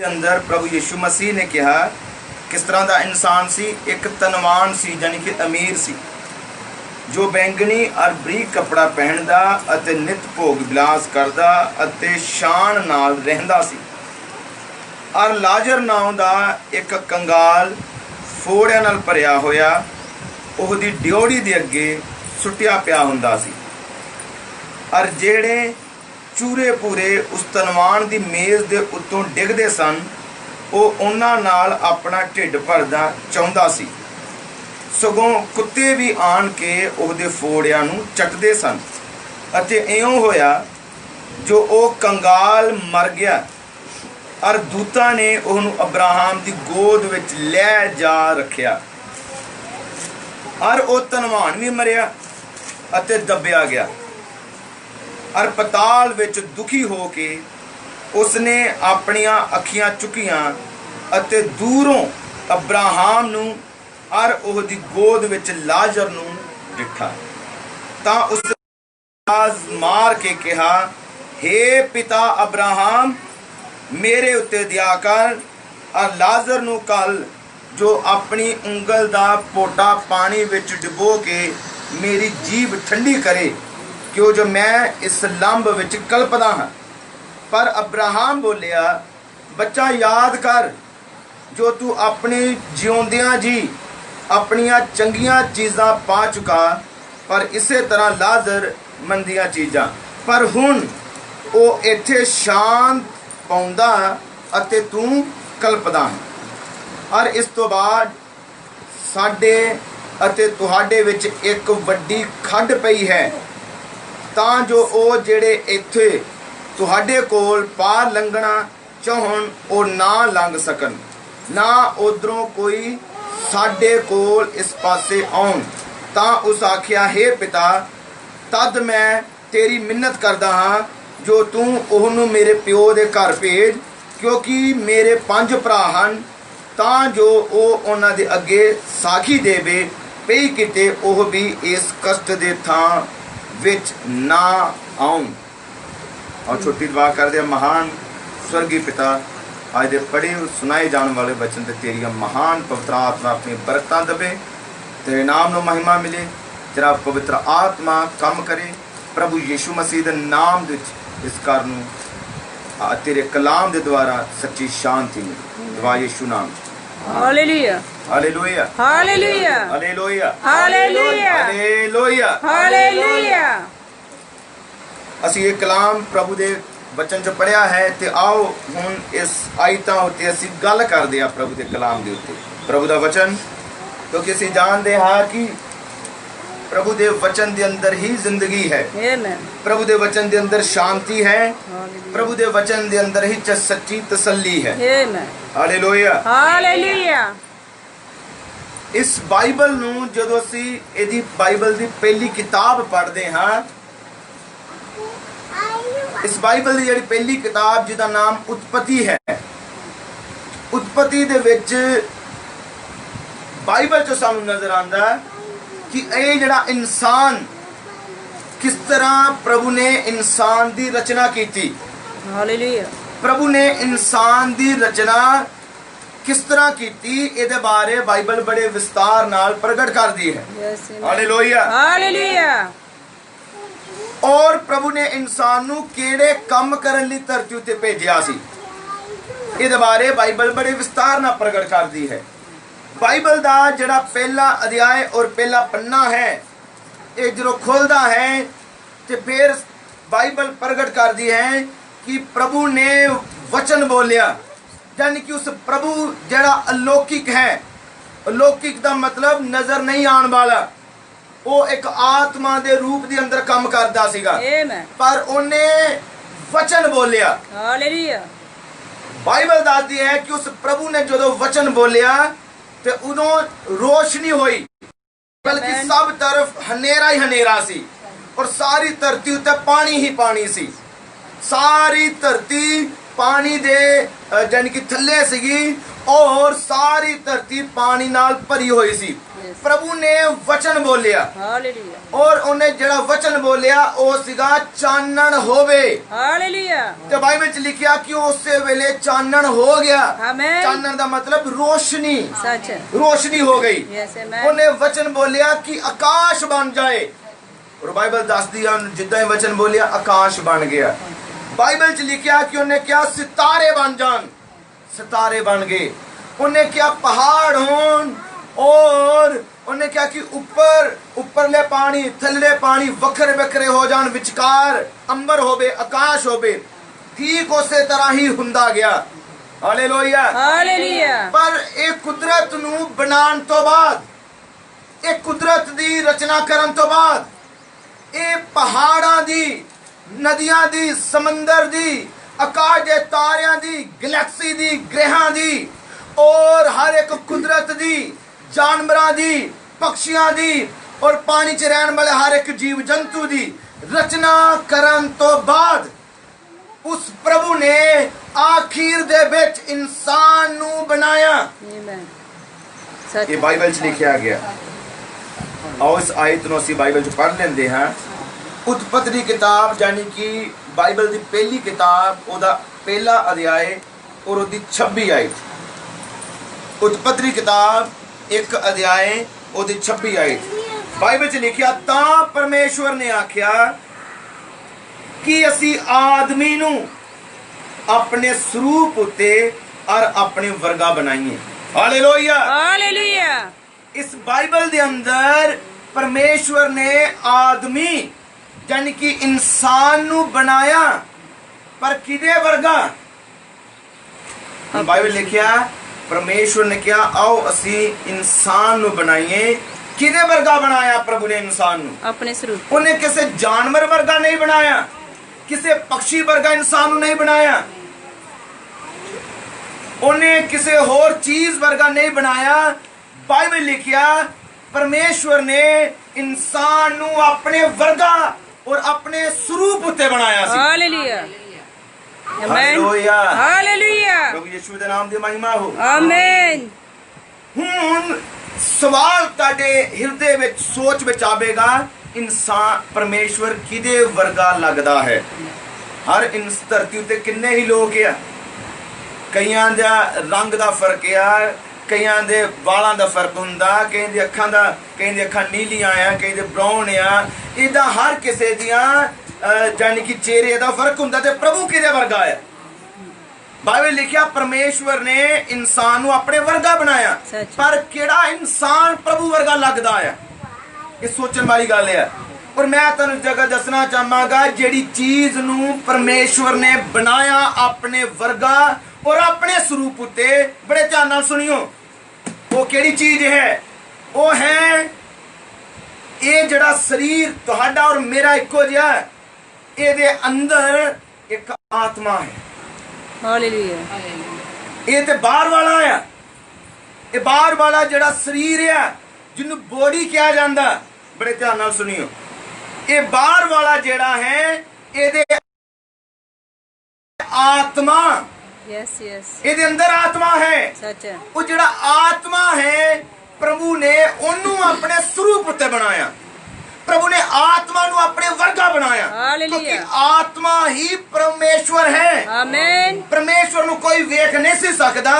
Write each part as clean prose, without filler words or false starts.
अंदर प्रभु यीशु मसीह ने कहा किस तरह का इंसान सी, एक धनवान सी यानी कि अमीर सी, जो बैंगनी और बरीक कपड़ा पहनदा अते नित भोग विलास करदा अते शान नाल रहिंदा सी। और लाजर नाम दा एक कंगाल फोड़ियां नाल भरिया होया उहदी ड्योड़ी दे अगे सुटिया पिया हुंदा सी। और जेड़े चूरे पूरे उस धनवान दी मेज़ दे उत्तों डिगदे सन ਉਹ ਉਹਨਾਂ ਨਾਲ अपना ढिड भरदा चाहुंदा सी, सगों कुत्ते भी आन के ਉਹਦੇ फोड़ियां नूं चटदे सन। ਅਤੇ ਇਉਂ ਹੋਇਆ जो ਉਹ कंगाल मर गया और दूतां ने ਉਹਨੂੰ अब्राहम दी गोद विच लै जा रखिया। और ਉਹ ਧਨਵਾਨ भी मरिया ਅਤੇ दबिया गया। और पताल विच दुखी हो के उसने अपनियां अखियां चुकियां अते दूरों अब्राहम नूं और उहदी गोद विच लाजर नूं डिठा। तां उस आवाज़ मार के कहा, हे पिता अब्राहम, मेरे उत्ते दया कर और लाजर नूं कल जो अपनी उंगल दा पोटा पानी विच डुबो के मेरी जीभ ठंडी करे, क्यों जो मैं इस लंब विच कल्पदा हां। पर अब्राहम बोलिया, बच्चा याद कर जो तू अपनी जिउंदियां जी अपनियां चंगियां चीज़ां पा चुका, पर इसे तरह लाजर मंदियां चीज़ां। पर हुण ओ इत्थे शांत पाउंदा अते तू कल्पदा। और इस तो बाद साडे अते तुहाडे विच एक वड्डी खड्ड पई है, तां जो ओ जेड़े इत्थे तुहाडे कोल पार लंघना चाहन ओ ना लंघ सकन, ना उधरों कोई साडे कोल इस पासे आउन। तां उस आखिया, हे पिता, तद मैं तेरी मिन्नत करदा हां जो तू ओहनू मेरे प्यो दे घर भेज, क्योंकि मेरे 5 भरा हन, तां जो ओ उन्हां दे अगे साखी देवे पई किते ओह भी इस कष्ट दे थां विच ना आउन। और छोटी दुआ कर दे, महान स्वर्गीय पिता, आज दे पढ़े सुनाए जाने वाले वचन ते तेरिया महान पवित्र आत्मा अपनी बरकतां दे, तेरे नाम नूं महिमा मिले, तेरा पवित्र आत्मा काम करे प्रभु यीशु मसीह दे नाम दे इस घर नूं तेरे कलाम दे द्वारा सच्ची शांति मिले। दुआ यीशु नाम। Hallelujah hallelujah hallelujah hallelujah hallelujah hallelujah hallelujah. ਅਸੀਂ ਇਹ ਕਲਾਮ ਪ੍ਰਭੂ ਦੇ ਵਚਨ 'ਚ ਪੜ੍ਹਿਆ ਹੈ ਤੇ ਆਓ ਹੁਣ ਇਸ ਆਇਤਾਂ ਉੱਤੇ ਅਸੀਂ ਗੱਲ ਕਰਦੇ ਹਾਂ ਪ੍ਰਭੂ ਦੇ ਕਲਾਮ ਦੇ ਉੱਤੇ, ਪ੍ਰਭੂ ਦਾ ਵਚਨ, ਕਿਉਂਕਿ ਅਸੀਂ ਜਾਣਦੇ ਹਾਂ ਕਿ प्रभु दे वचन दे अंदर ही जिंदगी है, प्रभु दे वचन दे अंदर शांति है, प्रभु दे वचन दे अंदर ही सच्ची तसल्ली है। Hallelujah hallelujah. इस बाइबल नूं जदों असीं इहदी बाइबल दी पहली किताब पढ़दे हां, इस बाइबल दी जिहड़ी पहली किताब जिहदा नाम उत्पत्ति है, उत्पत्ति दे विच बाइबल च सानूं नजर आंदा कि ये जड़ा इंसान किस तरह प्रभु ने इंसान दी रचना की थी। हालेलुया। प्रभु ने इंसान दी रचना किस तरह की थी, इहदे बारे बाइबल बड़े विस्तार नाल प्रगट कर दी है। Hallelujah hallelujah. और प्रभु ने इंसान नूं किहड़े काम करन लई धरती उत्ते भेजिया सी, इहदे बारे बाइबल बड़े विस्तार नाल प्रगट कर दी है। बाइबल का जड़ा पहला अध्याय और पहला पन्ना है, ये जो खुलता है तो फिर बाइबल प्रगट कर दी है कि प्रभु ने वचन बोलिया, यानी कि उस प्रभु जड़ा अलौकिक है, अलौकिक का मतलब नजर नहीं आने वाला, वो एक आत्मा दे रूप दे अंदर काम करता सीगा, पर उन्हें वचन बोलिया। हालेलुया। बाइबल दसदी है कि उस प्रभु ने जो वचन बोलिया ते उदों रोशनी हुई, बल्कि सब तरफ हनेरा ही हनेरा सी, और सारी धरती उत्ते पानी ही पानी सी। सारी धरती पानी दे यानी कि थल्ले सीगी, और सारी धरती पानी नाल भरी हुई सी। Yes. प्रभु ने वचन बोलिया Hallelujah. और उन्हें जड़ा वचन बोलिया ओ सीगा चानन होवे। Hallelujah. ते बाइबल च लिखिया कि उसे वेले चानन हो गया। Amen. चानन दा मतलब रोशनी, सच है। रोशनी हो गई। Yes, amen. उन्हें वचन बोलिया कि आकाश बन जाए और बाइबल दस दिया जिद्दां ही वचन बोलिया आकाश बन गया। बाइबल च लिखिया कि उन्हें क्या सितारे बन जान, सितारे बन गए। उन्हें क्या पहाड़ होन और उन्हें क्या कि ऊपर ऊपरले पानी थल्ले पानी वखरे वखरे हो जान, विचकार अंबर होवे, आकाश होवे। ठीक उसे तरह ही हुंदा गया। हालेलुया। Hallelujah. पर एक कुदरत नू बनान तो बाद, एक कुदरत दी रचना करन तो बाद, ਇਹ ਪਹਾੜਾਂ ਦੀ, ਨਦੀਆਂ ਦੀ, ਸਮੁੰਦਰ ਦੀ, ਆਕਾਸ਼ ਦੇ ਤਾਰਿਆਂ ਦੀ, ਗੈਲੈਕਸੀ ਦੀ, ਗ੍ਰਹਿਾਂ ਦੀ ਔਰ ਹਰ ਇੱਕ ਕੁਦਰਤ ਦੀ, ਜਾਨਵਰਾਂ ਦੀ, ਪੰਛੀਆਂ ਦੀ ਔਰ ਪਾਣੀ 'ਚ ਰਹਿਣ ਵਾਲੇ ਹਰ ਇੱਕ ਜੀਵ ਜੰਤੂ ਦੀ ਰਚਨਾ ਕਰਨ ਤੋਂ ਬਾਅਦ ਉਸ ਪ੍ਰਭੂ ਨੇ ਆਖੀਰ ਦੇ ਵਿੱਚ ਇਨਸਾਨ ਨੂੰ ਬਣਾਇਆ। Amen. सच ਇਹ ਬਾਈਬਲ 'ਚ ਲਿਖਿਆ ਗਿਆ। आओ इस आयत ਨੂੰ ਅਸੀਂ ਬਾਈਬਲ 'ਚ ਪੜ੍ਹ ਲੈਂਦੇ ਹਾਂ। ਉਤਪਤੀ ਕਿਤਾਬ ਯਾਨੀ ਕਿ ਬਾਈਬਲ ਦੀ ਪਹਿਲੀ ਕਿਤਾਬ, ਉਹਦਾ ਪਹਿਲਾ ਅਧਿਆਇ ਔਰ ਉਹਦੀ 26 ਆਇਤ। ਉਤਪਤੀ ਕਿਤਾਬ 1 ਅਧਿਆਇ ਉਹਦੀ 26 ਆਇਤ। ਬਾਈਬਲ 'ਚ ਲਿਖਿਆ ਤਾਂ ਪਰਮੇਸ਼ਵਰ ਨੇ ਆਖਿਆ ਕਿ ਅਸੀਂ ਆਦਮੀ ਨੂੰ ਆਪਣੇ ਸਰੂਪ ਉੱਤੇ ਔਰ ਆਪਣੇ ਵਰਗਾ ਬਣਾਈਏ। ਹਾਲੇਲੂਇਆ। Hallelujah. इस बाइबल के अंदर परमेश्वर ने आदमी यानी कि इंसान नु बनाया, पर किदे वर्गा? बाइबल लिखिया परमेश्वर ने क्या आओ असी इंसान नु बनाइए। किदे वर्गा बनाया प्रभु ने इंसान नु? अपने स्वरूप। उन्हें किसी जानवर वर्गा नहीं बनाया, किसी पक्षी वर्गा इंसान नु नहीं बनाया, उन्हें किसी होर चीज वर्गा नहीं बनाया। बाइबल लिखिया परमेश्वर ने इंसान नु अपने वर्गा और अपने स्वरूप उत्ते बनाया सी। Hallelujah. Amen. हालेलुया। Hallelujah. प्रभु यीशु दे नाम दी महिमा हो। Amen. हुन सवाल ताडे हिरदे विच सोच विच आवेगा, इंसान परमेश्वर किदे वर्गा लगदा है? हर इंस धरती उत्ते किन्ने ही लोग आ, कईयां दा रंग दा फर्क आ, कईयां दे वालां दा फर्क हुंदा, कईयां दी अखां दा, कईयां दी अखां नीलियां आ, कईयां दे ब्राउन आ। इदा हर किसे दियां जानी कि चेहरे दा फर्क हुंदा। ते प्रभु किदे वर्गा है? बाइबल लिखिया परमेश्वर ने इंसान नु अपने वर्गा बनाया, सच। पर केड़ा इंसान प्रभु वर्गा लगदा है? ये सोचण वाली गल है। और मैं तुहानू जगह दसना चाहांगा जेड़ी चीज नु परमेश्वर ने बनाया अपने वर्गा और अपने स्वरूप उत्ते, बड़े ध्यान नाल सुनियो, वो केड़ी चीज है? वो है ये जड़ा शरीर तुहाडा और मेरा इको जिहा है, इहदे अंदर एक आत्मा है। Hallelujah. ये ते बाहर वाला है, ये बाहर वाला जड़ा शरीर है जिन्नू बॉडी कहा जांदा, बड़े ध्यान नाल सुनियो, ये बाहर वाला जेड़ा है इहदे आत्मा, Yes, yes. ਇਹਦੇ ਅੰਦਰ ਆਤਮਾ ਹੈ। सच है। ਉਹ ਜਿਹੜਾ ਆਤਮਾ ਹੈ ਪ੍ਰਭੂ ਨੇ ਉਹਨੂੰ ਆਪਣੇ ਸਰੂਪ ਉੱਤੇ ਬਣਾਇਆ। प्रभु ने आत्मा ਨੂੰ ਆਪਣੇ ਵਰਗਾ ਬਣਾਇਆ। हालेलुया। क्योंकि आत्मा ही परमेश्वर है। आमेन। परमेश्वर ਨੂੰ ਕੋਈ ਵੇਖ ਨਹੀਂ ਸੀ ਸਕਦਾ,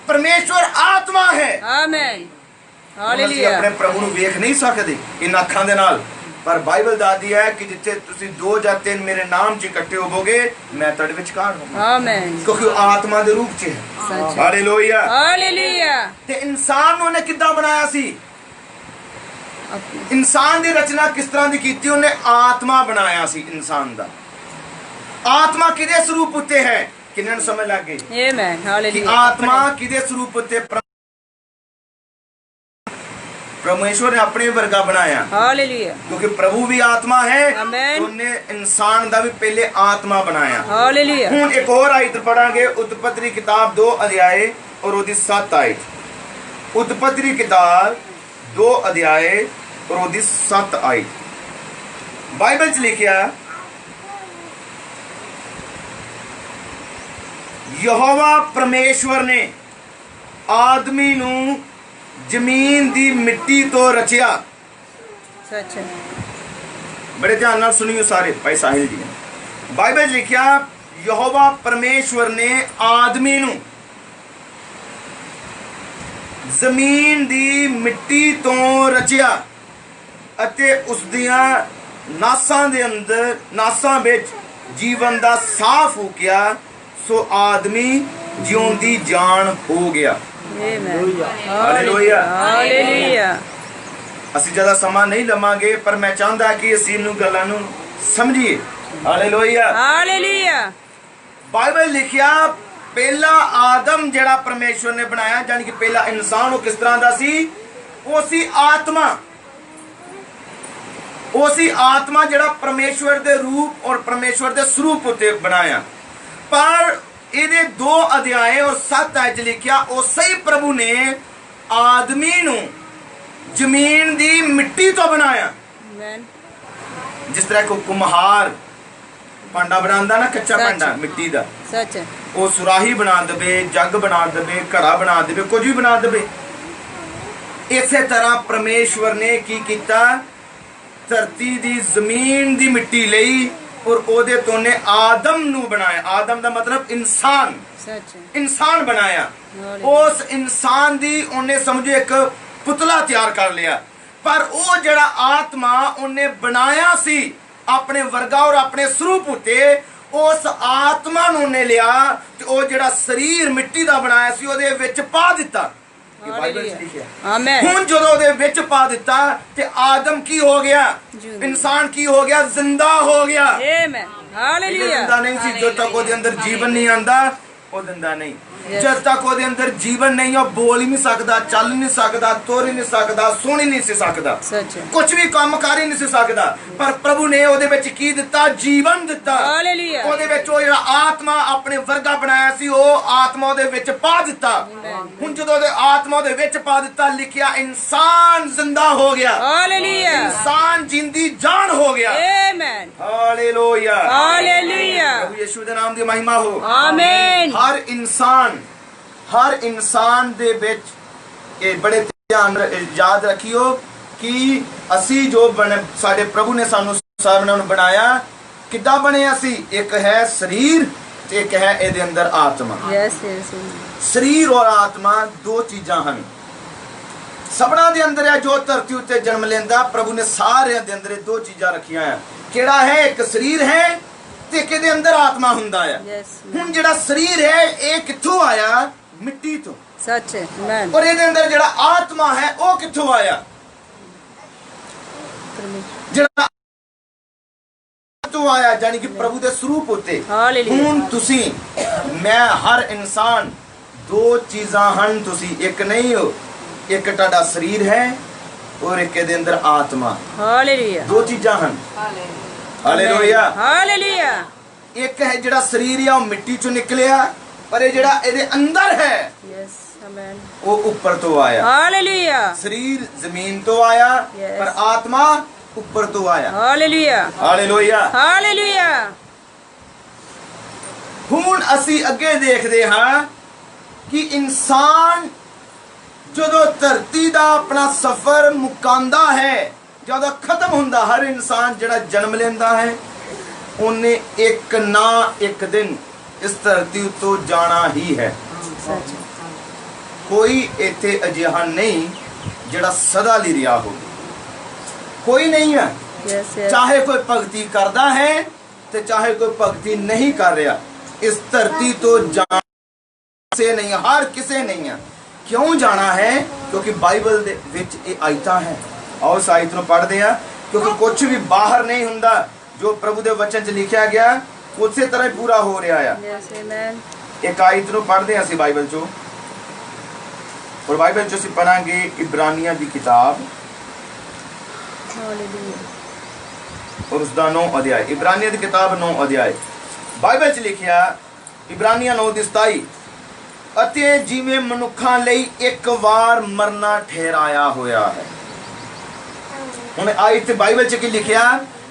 परमेश्वर आत्मा है। आमेन। ਅਸੀਂ हालेलुया। ਆਪਣੇ ਪ੍ਰਭੂ ਨੂੰ ਵੇਖ ਨਹੀਂ ਸਕਦੇ ਇਹਨਾਂ ਅੱਖਾਂ ਦੇ ਨਾਲ, ਪਰ ਬਾਈਬਲ ਦੱਸਦੀ ਹੈ ਕਿ ਜਿੱਥੇ ਤੁਸੀਂ 2 ਜਾਂ 3 ਮੇਰੇ ਨਾਮ 'ਚ ਇਕੱਠੇ ਹੋਵੋਗੇ ਮੈਂ ਤੁਹਾਡੇ ਵਿਚਕਾਰ ਹੋਵਾਂਗਾ। आमेन। ਕਿਉਂਕਿ ਉਹ ਆਤਮਾ ਦੇ ਰੂਪ 'ਚ ਹੈ। सच है। ਹਾਲੇਲੂਇਆ। हालेलुया। ਤੇ ਇਨਸਾਨ ਨੂੰ ਉਹਨੇ ਕਿੱਦਾਂ ਬਣਾਇਆ ਸੀ? ਇਨਸਾਨ ਦੀ ਰਚਨਾ ਕਿਸ ਤਰ੍ਹਾਂ ਦੀ ਕੀਤੀ? ਉਹਨੇ ਆਤਮਾ ਬਣਾਇਆ ਸੀ ਇਨਸਾਨ ਦਾ। ਆਤਮਾ ਕਿਹਦੇ ਸਰੂਪ ਉੱਤੇ ਹੈ? ਕਿੰਨਾਂ ਨੂੰ ਸਮਝ ਲੱਗ ਗਈ आमेन। ਕਿ हालेलुया। ਆਤਮਾ ਕਿਹਦੇ ਸਰੂਪ ਉੱਤੇ? परमेश्वर ने अपने वर्गा बनाया, हालेलुया। क्योंकि प्रभु भी आत्मा है। आमेन। तो उन्हें इंसान दा भी पहले आत्मा बनाया। हालेलुया। हुन एक और आयत पढ़ांगे, उत्पत्ति किताब 2 अध्याय और ओदी 7 आयत। उत्पत्ति किताब 2 अध्याय और ओदी 7 आयत। बाइबल च लिखिया, यहोवा परमेश्वर ने ਆਦਮੀ ਨੂੰ ਜ਼ਮੀਨ ਦੀ ਮਿੱਟੀ ਤੋਂ ਰਚਿਆ। सच है। बड़े ध्यान नाल सुनियो सारे भाई साहिल जी। बाइबल 'ਚ लिखिया यहोवा परमेश्वर ने आदमी ਨੂੰ ਜ਼ਮੀਨ ਦੀ ਮਿੱਟੀ ਤੋਂ ਰਚਿਆ ਅਤੇ ਉਸ ਦੀਆਂ ਨਾਸਾਂ ਦੇ ਅੰਦਰ ਨਾਸਾਂ ਵਿੱਚ ਜੀਵਨ ਦਾ ਸਾਹ ਫੂਕਿਆ, ਸੋ ਆਦਮੀ ਜਿਉਂਦੀ ਜਾਨ ਹੋ ਗਿਆ। Hallelujah hallelujah. ਅਸੀਂ ਜ਼ਿਆਦਾ ਸਮਾਂ ਨਹੀਂ ਲਵਾਂਗੇ, ਪਰ ਮੈਂ ਚਾਹੁੰਦਾ ਕਿ ਅਸੀਂ ਇਹਨੂੰ ਗੱਲਾਂ ਨੂੰ ਸਮਝੀਏ। Hallelujah hallelujah. ਬਾਈਬਲ ਲਿਖਿਆ ਪਹਿਲਾ ਆਦਮ ਜਿਹੜਾ ਪਰਮੇਸ਼ਵਰ ਨੇ ਬਣਾਇਆ, ਜਾਨੀ ਕਿ ਪਹਿਲਾ ਇਨਸਾਨ, ਉਹ ਕਿਸ ਤਰ੍ਹਾਂ ਦਾ ਸੀ? ਉਹ ਸੀ ਆਤਮਾ। ਉਹ ਸੀ ਆਤਮਾ ਜਿਹੜਾ ਪਰਮੇਸ਼ਵਰ ਦੇ ਰੂਪ ਔਰ ਪਰਮੇਸ਼ਵਰ ਦੇ ਸਰੂਪ ਉੱਤੇ ਬਣਾਇਆ। ਪਰ ਇਹਦੇ 2 ਅਧਿਆਏ ਔਰ 7 ਆਇਤ 'ਚ ਲਿਖਿਆ ਉਸੇ ਹੀ ਪ੍ਰਭੂ ਨੇ ਆਦਮੀ ਨੂੰ ਜ਼ਮੀਨ ਦੀ ਮਿੱਟੀ ਤੋਂ ਬਣਾਇਆ। आमेन। ਜਿਸ ਤਰ੍ਹਾਂ ਕੋ ਕੁਮਹਾਰ ਭਾਂਡਾ ਬਣਾਉਂਦਾ ਨਾ, ਕੱਚਾ ਭਾਂਡਾ ਮਿੱਟੀ ਦਾ, सच है। ਉਹ ਸੁਰਾਹੀ ਬਣਾ ਦੇਵੇ, ਜੱਗ ਬਣਾ ਦੇਵੇ, ਘੜਾ ਬਣਾ ਦੇਵੇ, ਕੁਝ ਵੀ ਬਣਾ ਦੇਵੇ। ਇਸੇ ਤਰ੍ਹਾਂ ਪਰਮੇਸ਼ਵਰ ਨੇ ਕੀ ਕੀਤਾ? ਧਰਤੀ ਦੀ ਜ਼ਮੀਨ ਦੀ ਮਿੱਟੀ ਲਈ ਔਰ ਉਹਦੇ ਤੋਂ ਨੇ ਆਦਮ ਨੂੰ ਬਣਾਇਆ। ਆਦਮ ਦਾ ਮਤਲਬ ਇਨਸਾਨ, सच है। ਇਨਸਾਨ ਬਣਾਇਆ। ਉਸ ਇਨਸਾਨ ਦੀ ਉਹਨੇ ਸਮਝੋ ਇੱਕ ਪੁਤਲਾ ਤਿਆਰ ਕਰ ਲਿਆ। ਪਰ ਉਹ ਜਿਹੜਾ ਆਤਮਾ ਉਹਨੇ ਬਣਾਇਆ ਸੀ ਆਪਣੇ ਵਰਗਾ ਔਰ ਆਪਣੇ ਸਰੂਪ ਉਤੇ, ਉਸ ਆਤਮਾ ਨੂੰ ਉਹਨੇ ਲਿਆ ਤੇ ਉਹ ਜਿਹੜਾ ਸਰੀਰ ਮਿੱਟੀ ਦਾ ਬਣਾਇਆ ਸੀ ਉਹਦੇ ਵਿੱਚ ਪਾ ਦਿੱਤਾ। ਇਹ ਬਾਈਬਲ 'ਚ ਲਿਖਿਆ। आमेन। ਹੁਣ ਜਦੋਂ ਉਹਦੇ ਵਿੱਚ ਪਾ ਦਿੱਤਾ ਤੇ ਆਦਮ ਕੀ ਹੋ ਗਿਆ? ਇਨਸਾਨ ਕੀ ਹੋ ਗਿਆ? ਜ਼ਿੰਦਾ ਹੋ ਗਿਆ। आमेन। हालेलुया। ਜ਼ਿੰਦਾ ਨਹੀਂ ਸੀ ਜਦੋਂ ਤੱਕ ਉਹਦੇ ਅੰਦਰ ਜੀਵਨ ਨਹੀਂ ਆਂਦਾ, ਉਹ ਜ਼ਿੰਦਾ ਨਹੀਂ। ਜਦ ਤੱਕ ਉਹਦੇ ਅੰਦਰ ਜੀਵਨ ਨਹੀਂ, ਉਹ ਬੋਲ ਹੀ ਨਹੀਂ ਸਕਦਾ, ਚੱਲ ਹੀ ਨਹੀਂ ਸਕਦਾ, ਤੁਰ ਹੀ ਨਹੀਂ ਸਕਦਾ, ਸੁਣ ਹੀ ਨਹੀਂ ਸੀ ਸਕਦਾ, सच है। ਕੁਝ ਵੀ ਕੰਮ ਕਰ ਹੀ ਨਹੀਂ ਸੀ ਸਕਦਾ। ਪਰ ਪ੍ਰਭੂ ਨੇ ਉਹਦੇ ਵਿੱਚ ਕੀ ਦਿੱਤਾ? ਜੀਵਨ ਦਿੱਤਾ। हालेलुया। ਉਹਦੇ ਵਿੱਚ ਉਹ ਜਿਹੜਾ ਆਤਮਾ ਆਪਣੇ ਵਰਗਾ ਬਣਾਇਆ ਸੀ, ਉਹ ਆਤਮਾ ਉਹਦੇ ਵਿੱਚ ਪਾ ਦਿੱਤਾ। ਹੁਣ ਜਦੋਂ ਉਹਦੇ ਆਤਮਾ ਉਹਦੇ ਵਿੱਚ ਪਾ ਦਿੱਤਾ, ਲਿਖਿਆ ਇਨਸਾਨ ਜ਼ਿੰਦਾ ਹੋ ਗਿਆ। हालेलुया। ਇਨਸਾਨ ਜਿੰਦੀ ਜਾਨ ਹੋ ਗਿਆ। आमेन। ਹਾਲੇਲੂਇਆ। हालेलुया। ਪ੍ਰਭੂ ਯਿਸੂ ਦੇ ਨਾਮ ਦੀ ਮਹਿਮਾ ਹੋ। आमेन। ਹਰ ਇਨਸਾਨ ਦੇ ਵਿੱਚ ਇਹ ਬੜੇ ਧਿਆਨ ਯਾਦ ਰੱਖਿਓ ਕਿ ਅਸੀਂ ਜੋ ਸਾਡੇ ਪ੍ਰਭੂ ਨੇ ਸਾਨੂੰ ਸਾਰਿਆਂ ਨੂੰ ਬਣਾਇਆ, ਕਿੱਦਾਂ ਬਣਿਆ ਸੀ? ਇੱਕ ਹੈ ਸਰੀਰ ਤੇ ਇੱਕ ਹੈ ਇਹਦੇ ਅੰਦਰ ਆਤਮਾ। Yes yes. ਸਰੀਰ ਔਰ ਆਤਮਾ 2 ਚੀਜ਼ਾਂ ਹਨ। ਸਭਨਾਂ ਦੇ ਅੰਦਰ ਹੈ ਜੋ ਧਰਤੀ ਉੱਤੇ ਜਨਮ ਲੈਂਦਾ, ਪ੍ਰਭੂ ਨੇ ਸਾਰਿਆਂ ਦੇ ਅੰਦਰ ਇਹ 2 ਚੀਜ਼ਾਂ ਰੱਖੀਆਂ ਆ। ਕਿਹੜਾ ਹੈ? ਇੱਕ ਸਰੀਰ ਹੈ ਤੇ ਕਿਹਦੇ ਅੰਦਰ ਆਤਮਾ ਹੁੰਦਾ ਆ। यस। ਹੁਣ ਜਿਹੜਾ ਸਰੀਰ ਹੈ ਇਹ ਕਿੱਥੋਂ ਆਇਆ? ਮਿੱਟੀ ਤੋਂ। सच है। आमेन। ਔਰ ਇਹਦੇ ਅੰਦਰ ਜਿਹੜਾ ਆਤਮਾ ਹੈ ਉਹ ਕਿੱਥੋਂ ਆਇਆ? ਜਿਹੜਾ ਤੋਂ ਆਇਆ, ਜਾਨੀ ਕਿ ਪ੍ਰਭੂ ਦੇ ਸਰੂਪ ਉੱਤੇ। हालेलुया। ਹੁਣ ਤੁਸੀਂ, ਮੈਂ, ਹਰ ਇਨਸਾਨ 2 ਚੀਜ਼ਾਂ ਹਨ। ਤੁਸੀਂ ਇੱਕ ਨਹੀਂ ਹੋ। ਇੱਕ ਤੁਹਾਡਾ ਸਰੀਰ ਹੈ ਔਰ ਇੱਕ ਇਹਦੇ ਅੰਦਰ ਆਤਮਾ। हालेलुया। 2 ਚੀਜ਼ਾਂ ਹਨ। ਹਾਲੇਲੂਇਆ। हालेलुया। ਇੱਕ ਹੈ ਜਿਹੜਾ ਸਰੀਰ ਆ ਉਹ ਮਿੱਟੀ ਚੋਂ ਨਿਕਲਿਆ, ਪਰ ਇਹ ਜਿਹੜਾ ਇਹਦੇ ਅੰਦਰ ਹੈ यस। आमेन। ਉਹ ਉੱਪਰ ਤੋਂ ਆਇਆ। हालेलुया। ਸਰੀਰ ਜ਼ਮੀਨ ਤੋਂ ਆਇਆ, Yes. ਪਰ ਆਤਮਾ ਉੱਪਰ ਤੋਂ ਆਇਆ। हालेलुया। ਹਾਲੇਲੂਇਆ। हालेलुया। ਹੁਣ ਅਸੀਂ ਅੱਗੇ ਦੇਖਦੇ ਹਾਂ ਕਿ ਇਨਸਾਨ ਜਦੋਂ ਧਰਤੀ ਦਾ ਆਪਣਾ ਸਫ਼ਰ ਮੁਕਾਂਦਾ ਹੈ, ਜਦੋਂ ਖਤਮ ਹੁੰਦਾ, ਹਰ ਇਨਸਾਨ ਜਿਹੜਾ ਜਨਮ ਲੈਂਦਾ ਹੈ ਉਹਨੇ ਇੱਕ ਨਾ ਇੱਕ ਦਿਨ ਇਸ ਧਰਤੀ ਉੱਤੋਂ ਜਾਣਾ ਹੀ ਹੈ। सच है। ਕੋਈ ਇੱਥੇ ਅਜਿਹਾ ਨਹੀਂ ਜਿਹੜਾ ਸਦਾ ਲਈ ਰਿਹਾ ਹੋਵੇ। ਕੋਈ ਨਹੀਂ ਹੈ। Yes yes. ਚਾਹੇ ਕੋਈ ਭਗਤੀ ਕਰਦਾ ਹੈ ਤੇ ਚਾਹੇ ਕੋਈ ਭਗਤੀ ਨਹੀਂ ਕਰ ਰਿਹਾ, ਇਸ ਧਰਤੀ ਤੋਂ ਜਾਣਾ ਕਿਸੇ ਨਹੀਂ, ਹਰ ਕਿਸੇ ਨਹੀਂ ਹੈ। ਕਿਉਂ ਜਾਣਾ ਹੈ? ਕਿਉਂਕਿ ਬਾਈਬਲ ਦੇ ਵਿੱਚ ਇਹ ਆਇਤਾਂ ਹੈ। ਆਓ ਇਸ ਆਇਤ ਨੂੰ ਪੜ੍ਹਦੇ ਹਾਂ, ਕਿਉਂਕਿ ਕੁਝ ਵੀ ਬਾਹਰ ਨਹੀਂ ਹੁੰਦਾ। ਜੋ ਪ੍ਰਭੂ ਦੇ ਵਚਨ 'ਚ ਲਿਖਿਆ ਗਿਆ ਉਸੇ ਤਰ੍ਹਾਂ ਹੀ ਪੂਰਾ ਹੋ ਰਿਹਾ ਆ। यस। आमेन। ਇੱਕ ਆਇਤ ਨੂੰ ਪੜ੍ਹਦੇ ਹਾਂ ਅਸੀਂ ਬਾਈਬਲ 'ਚੋਂ, ਔਰ ਬਾਈਬਲ 'ਚ ਅਸੀਂ ਪੜਾਂਗੇ ਇਬਰਾਨੀਆਂ ਦੀ ਕਿਤਾਬ हालेलुया। और उसका 9 अध्याय। इब्रानियों की किताब 9 अध्याय। बाइबल 'ਚ ਲਿਖਿਆ ਇਬਰਾਨੀਆਂ 9:27, ਅਤੇ ਜਿਵੇਂ ਮਨੁੱਖਾਂ ਲਈ ਇੱਕ ਵਾਰ ਮਰਨਾ ਠਹਿਰਾਇਆ ਹੋਇਆ ਹੈ। ਹੁਣ ਆਇਤ ਬਾਈਬਲ 'ਚ ਕੀ ਲਿਖਿਆ?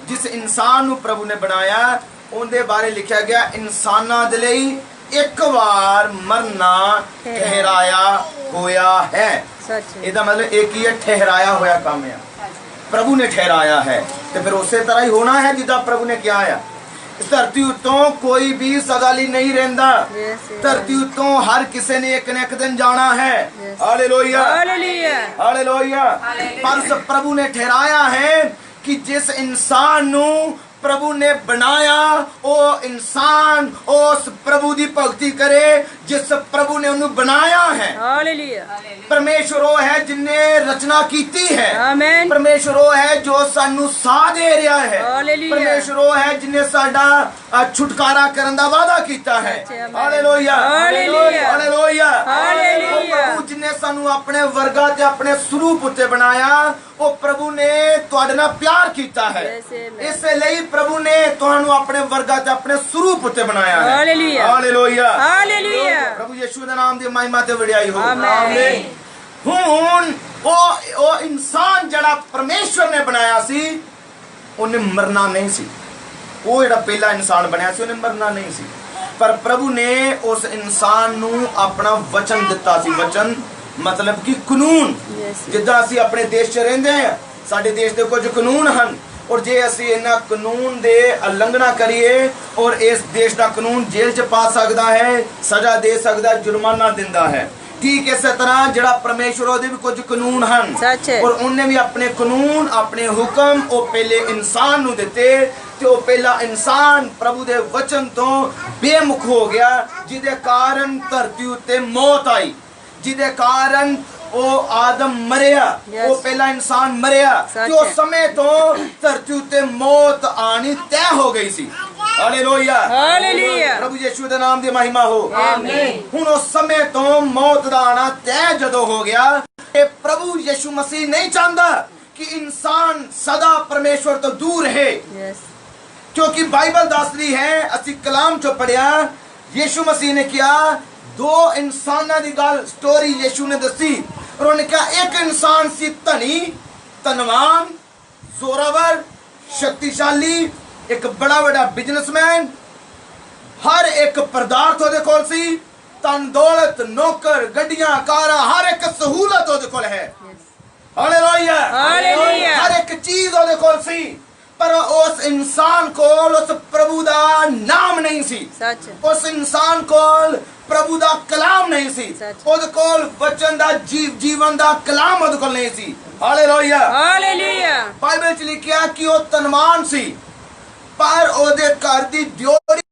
ਜਿਸ ਇਨਸਾਨ ਨੂੰ ਪ੍ਰਭੂ ਨੇ ਬਣਾਇਆ ਉਹਦੇ ਬਾਰੇ ਲਿਖਿਆ ਗਿਆ ਇਨਸਾਨਾਂ ਦੇ ਲਈ ਇੱਕ ਵਾਰ ਮਰਨਾ ਠਹਿਰਾਇਆ ਹੋਇਆ ਹੈ। सच है। ਇਹਦਾ ਮਤਲਬ ਇੱਕ ਹੀ ਹੈ, ਠਹਿਰਾਇਆ ਹੋਇਆ ਕੰਮ ਹੈ, ਪ੍ਰਭੂ ਨੇ ਠਹਿਰਾਇਆ ਹੈ ਤੇ ਫਿਰ ਉਸੇ ਤਰ੍ਹਾਂ ਹੀ ਹੋਣਾ ਹੈ ਜਿੱਦਾਂ ਪ੍ਰਭੂ ਨੇ ਕਿਹਾ ਹੈ। ਧਰਤੀ ਉੱਤੋਂ ਕੋਈ ਵੀ ਸਦਾ ਲਈ ਨਹੀਂ ਰਹਿੰਦਾ, ਧਰਤੀ ਉੱਤੋਂ ਹਰ ਕਿਸੇ ਨੇ ਇੱਕ ਨਾ ਇੱਕ ਦਿਨ ਜਾਣਾ ਹੈ। Hallelujah hallelujah. ਹਾਲੇਲੂਇਆ। ਪਰ ਪ੍ਰਭੂ ਨੇ ਠਹਿਰਾਇਆ ਹੈ ਕਿ ਜਿਸ ਇਨਸਾਨ ਨੂੰ प्रभु ने बनाया वो इंसान उस प्रभु की भक्ति करे जिस प्रभु ने उन्हें बनाया है। हालेलुया। परमेश्वर वो है जिन्हें रचना कीती है। आमीन। परमेश्वर वो है जो सानू साथ दे रहा है। हालेलुया। परमेश्वर वो है जिन्हें साडा छुटकारा करने का वादा किया है। Hallelujah hallelujah. Hallelujah hallelujah. प्रभु जिन्हें सानू अपने वर्गा ते अपने स्वरूप उत्ते बनाया वो प्रभु ने तुहाडे नाल प्यार किया है। इसलिए प्रभु ने तुहानू अपने वर्गा ते अपने स्वरूप उत्ते बनाया है। हालेलुया। Hallelujah hallelujah. प्रभु यीशु दे नाम दी महिमा ते वडियाई हो। आमीन। हुण ओ इंसान जड़ा परमेश्वर ने बनाया सी उन्हें मरना नहीं सी। वो जड़ा पहला इंसान बनया सी उन्हें मरना नहीं सी, पर प्रभु ने उस इंसान नू अपना वचन दिता सी। वचन मतलब कि कानून। जिद्दां असीं अपने देश च रहिंदे हां, साडे देश दे कुछ कानून हन और जे असीं इन्हां कानून दे उल्लंघना करिए और इस देश दा कानून जेल च पा सकदा है, सजा दे सकदा, जुर्माना दिंदा है। ठीक इस तरह जड़ा परमेश्वर ओदे भी कुछ कानून हन और उन्हें भी अपने कानून अपने हुक्म वो पहले इंसान नू दिते ते वो पहला इंसान प्रभु दे वचन तो बेमुख हो गया, जिदे कारण धरती उत्ते मौत आई, जिदे कारण वो आदम मरिया। वो पहला इंसान मरिया तो उस समय तो धरती उत्ते मौत आनी तय हो गई सी। Hallelujah hallelujah. प्रभु यीशु दे नाम दी महिमा हो। आमीन। हुण उस समय तो मौत दा आना तय जदों हो गया, ये प्रभु यीशु मसीह नहीं चाहता कि इंसान सदा परमेश्वर तो दूर रहे। क्योंकि बाइबल दसदी है, असी कलाम चो पढ़िया, यीशु मसीह ने किया दो इंसानां दी गल स्टोरी यीशु ने दसी और उन्होंने कहा एक इंसान सी धनी, धनवान, जोरावर, शक्तिशाली, एक बड़ा बड़ा बिजनेसमैन, हर एक पदार्थ ओदे कोल सी, धन दौलत, नौकर, गड्डियां, कारां, हर एक सहूलत ओदे कोल है। Hallelujah hallelujah. हर एक चीज ओदे कोल सी, पर उस इंसान कोल उस प्रभु दा नाम नहीं सी। सच। उस इंसान कोल प्रभु दा कलाम नहीं सी। ओदे कोल वचन दा जीवन दा कलाम ओदे कोल नहीं सी। Hallelujah hallelujah. बाइबल च लिखिया कि वो धनवान सी, पर ओदे घर दी ड्योड़ी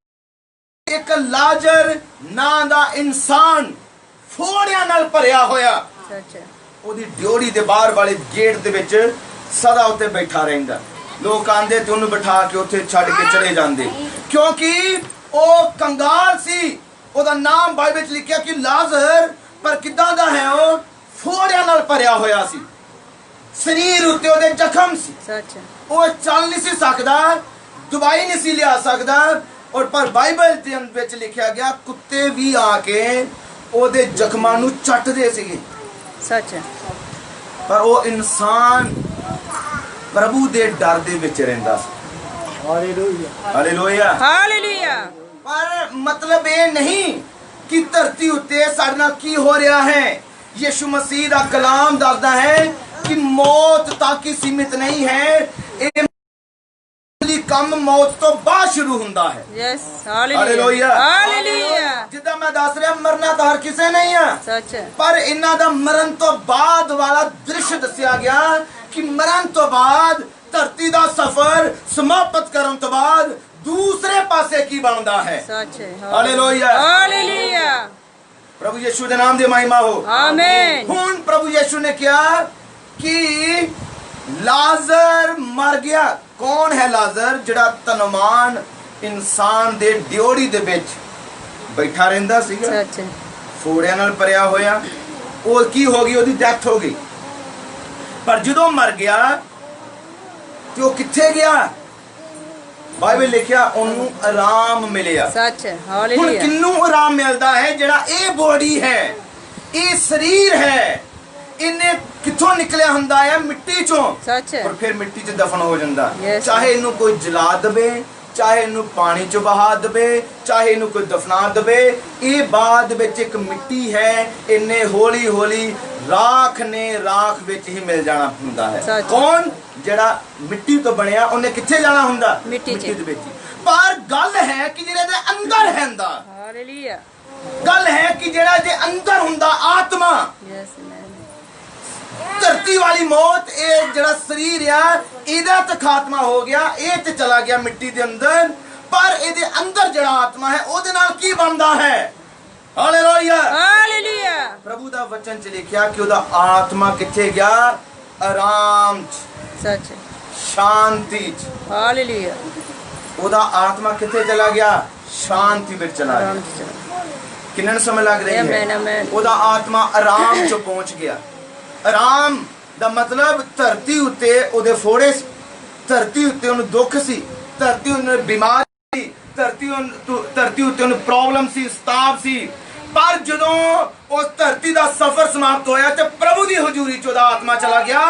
एक लाजर नां दा इंसान फोड़ियां नाल भरिया होया ओदी ड्योड़ी दे बाहर वाले गेट दे विच सदा उत्ते बैठा रहिंदा। लोग आंदे ते उन्हें बिठा के उत्थे छड़ के चले जांदे, क्योंकि वो कंगाल सी। ओदा नाम बाइबल च लिखिया कि लाजर, पर किदां दा है वो फोड़ियां नाल भरिया होया सी, शरीर उत्ते ओदे जख्म सी, वो चल नहीं सी सकदा, दवाई नहीं सी लिया सकदा। और पर बाइबल दे विच लिखिया गया कुत्ते भी आके ओदे जख्मां नू चटदे सीगे। सच है। पर वो इंसान प्रभु दे डर दे विच रहिंदा सी। Hallelujah hallelujah hallelujah. पर मतलब ये नहीं कि धरती उत्ते साडे नाल की हो रहा है। यीशु मसीह दा कलाम दसदा है कि मौत तक ही सीमित नहीं है, कम मौत तो बाद शुरू हुंदा है। Yes hallelujah hallelujah. जिद्दां मैं दस रहा मरना तो हर किसे नहीं है, सच है, पर इन्हां दा मरण तो बाद वाला दृश्य दस्या गया कि मरण तो बाद धरती दा सफर समाप्त करन तो बाद दूसरे पासे की बनदा है। सच है। Hallelujah hallelujah. प्रभु यीशु दे नाम दी महिमा हो। आमीन। हुण प्रभु यीशु ने कहा कि लाजर मर गया। कौन है लाजर? जड़ा धनवान इंसान दे ड्योड़ी दे विच बैठा रहिंदा सीगा, सच है, फोड़ियां नाल भरिया होया। ओ की हो गई? ओदी डेथ हो गई। पर जदों मर गया ते ओ किथे गया? बाइबल लिखिया ओनू आराम मिलिया। सच है। हालेलुया। हुण किन्नू आराम मिलदा है? जड़ा ए बॉडी है, ए शरीर है, इन्हें किथों निकलिया हुंदा है? मिट्टी चों। सच है। और फिर मिट्टी च दफन हो जांदा। चाहे इनू कोई जला दवे, ਚਾਹੇ ਇਹਨੂੰ ਪਾਣੀ 'ਚ ਬਹਾ ਦੇਵੇ, ਚਾਹੇ ਇਹਨੂੰ ਕੋਈ ਦਫਨਾ ਦੇਵੇ, ਇਹ ਬਾਅਦ ਵਿੱਚ ਇੱਕ ਮਿੱਟੀ ਹੈ, ਇਹਨੇ ਹੌਲੀ ਹੌਲੀ ਰਾਖ ਨੇ ਰਾਖ ਵਿੱਚ ਹੀ ਮਿਲ ਜਾਣਾ ਹੁੰਦਾ ਹੈ। ਸੱਚ। ਕੌਣ? ਜਿਹੜਾ ਮਿੱਟੀ ਤੋਂ ਬਣਿਆ ਉਹਨੇ ਕਿੱਥੇ ਜਾਣਾ ਹੁੰਦਾ? ਮਿੱਟੀ 'ਚ। ਦੇ ਵਿੱਚ ਹੀ। ਪਰ ਗੱਲ ਹੈ ਕਿ ਜਿਹੜੇ ਦੇ ਅੰਦਰ ਹੈਂਦਾ, ਹਾਲੇਲੂਇਆ। ਗੱਲ ਹੈ ਕਿ ਜਿਹੜਾ ਜੇ ਅੰਦਰ ਹੁੰਦਾ ਆਤਮਾ, ਯੈਸ ਮੈਨ। ਧਰਤੀ ਵਾਲੀ ਮੌਤ, ਇਹ ਜਿਹੜਾ ਸਰੀਰ ਆ ਇਹਦਾ ਤਾਂ ਖਾਤਮਾ ਹੋ ਗਿਆ, ਇਹ ਤੇ ਚਲਾ ਗਿਆ ਮਿੱਟੀ ਦੇ ਅੰਦਰ, ਪਰ ਇਹਦੇ ਅੰਦਰ ਜਿਹੜਾ ਆਤਮਾ ਹੈ ਉਹਦੇ ਨਾਲ ਕੀ ਬਣਦਾ ਹੈ? ਹਾਲੇਲੂਇਆ। ਹਾਲੇਲੂਇਆ। ਪ੍ਰਭੂ ਦਾ ਵਚਨ 'ਚ ਲਿਖਿਆ ਕਿ ਉਹਦਾ ਆਤਮਾ ਕਿੱਥੇ ਗਿਆ? ਆਰਾਮ 'ਚ, ਸੱਚ। ਸ਼ਾਂਤੀ 'ਚ। ਹਾਲੇਲੂਇਆ। ਉਹਦਾ ਆਤਮਾ ਕਿੱਥੇ ਚਲਾ ਗਿਆ? ਸ਼ਾਂਤੀ ਵਿੱਚ ਚਲਾ ਗਿਆ। ਆਰਾਮ ਚ ਚਲੋ। ਕਿੰਨਾ ਨੂੰ ਸਮਝ ਲੱਗ ਰਹੀ ਆਮੇਨ, ਹੈ? ਆਮੇਨ। ਉਹਦਾ ਆਤਮਾ ਆਰਾਮ 'ਚ ਪਹੁੰਚ ਗਿਆ। ਆਰਾਮ ਦਾ ਮਤਲਬ ਧਰਤੀ ਉੱਤੇ ਉਹਦੇ ਫੋੜੇ ਸੀ, ਧਰਤੀ ਉੱਤੇ ਉਹਨੂੰ ਦੁੱਖ ਸੀ, ਧਰਤੀ ਉਹਨੂੰ ਬਿਮਾਰੀ ਸੀ, ਧਰਤੀ ਉੱਤੇ ਉਹਨੂੰ ਪ੍ਰੋਬਲਮ ਸੀ, ਸਤਾਵ ਸੀ। ਪਰ ਜਦੋਂ ਉਸ ਧਰਤੀ ਦਾ ਸਫ਼ਰ ਸਮਾਪਤ ਹੋਇਆ ਤੇ ਪ੍ਰਭੂ ਦੀ ਹਜ਼ੂਰੀ 'ਚ ਉਹਦਾ ਆਤਮਾ ਚਲਾ ਗਿਆ,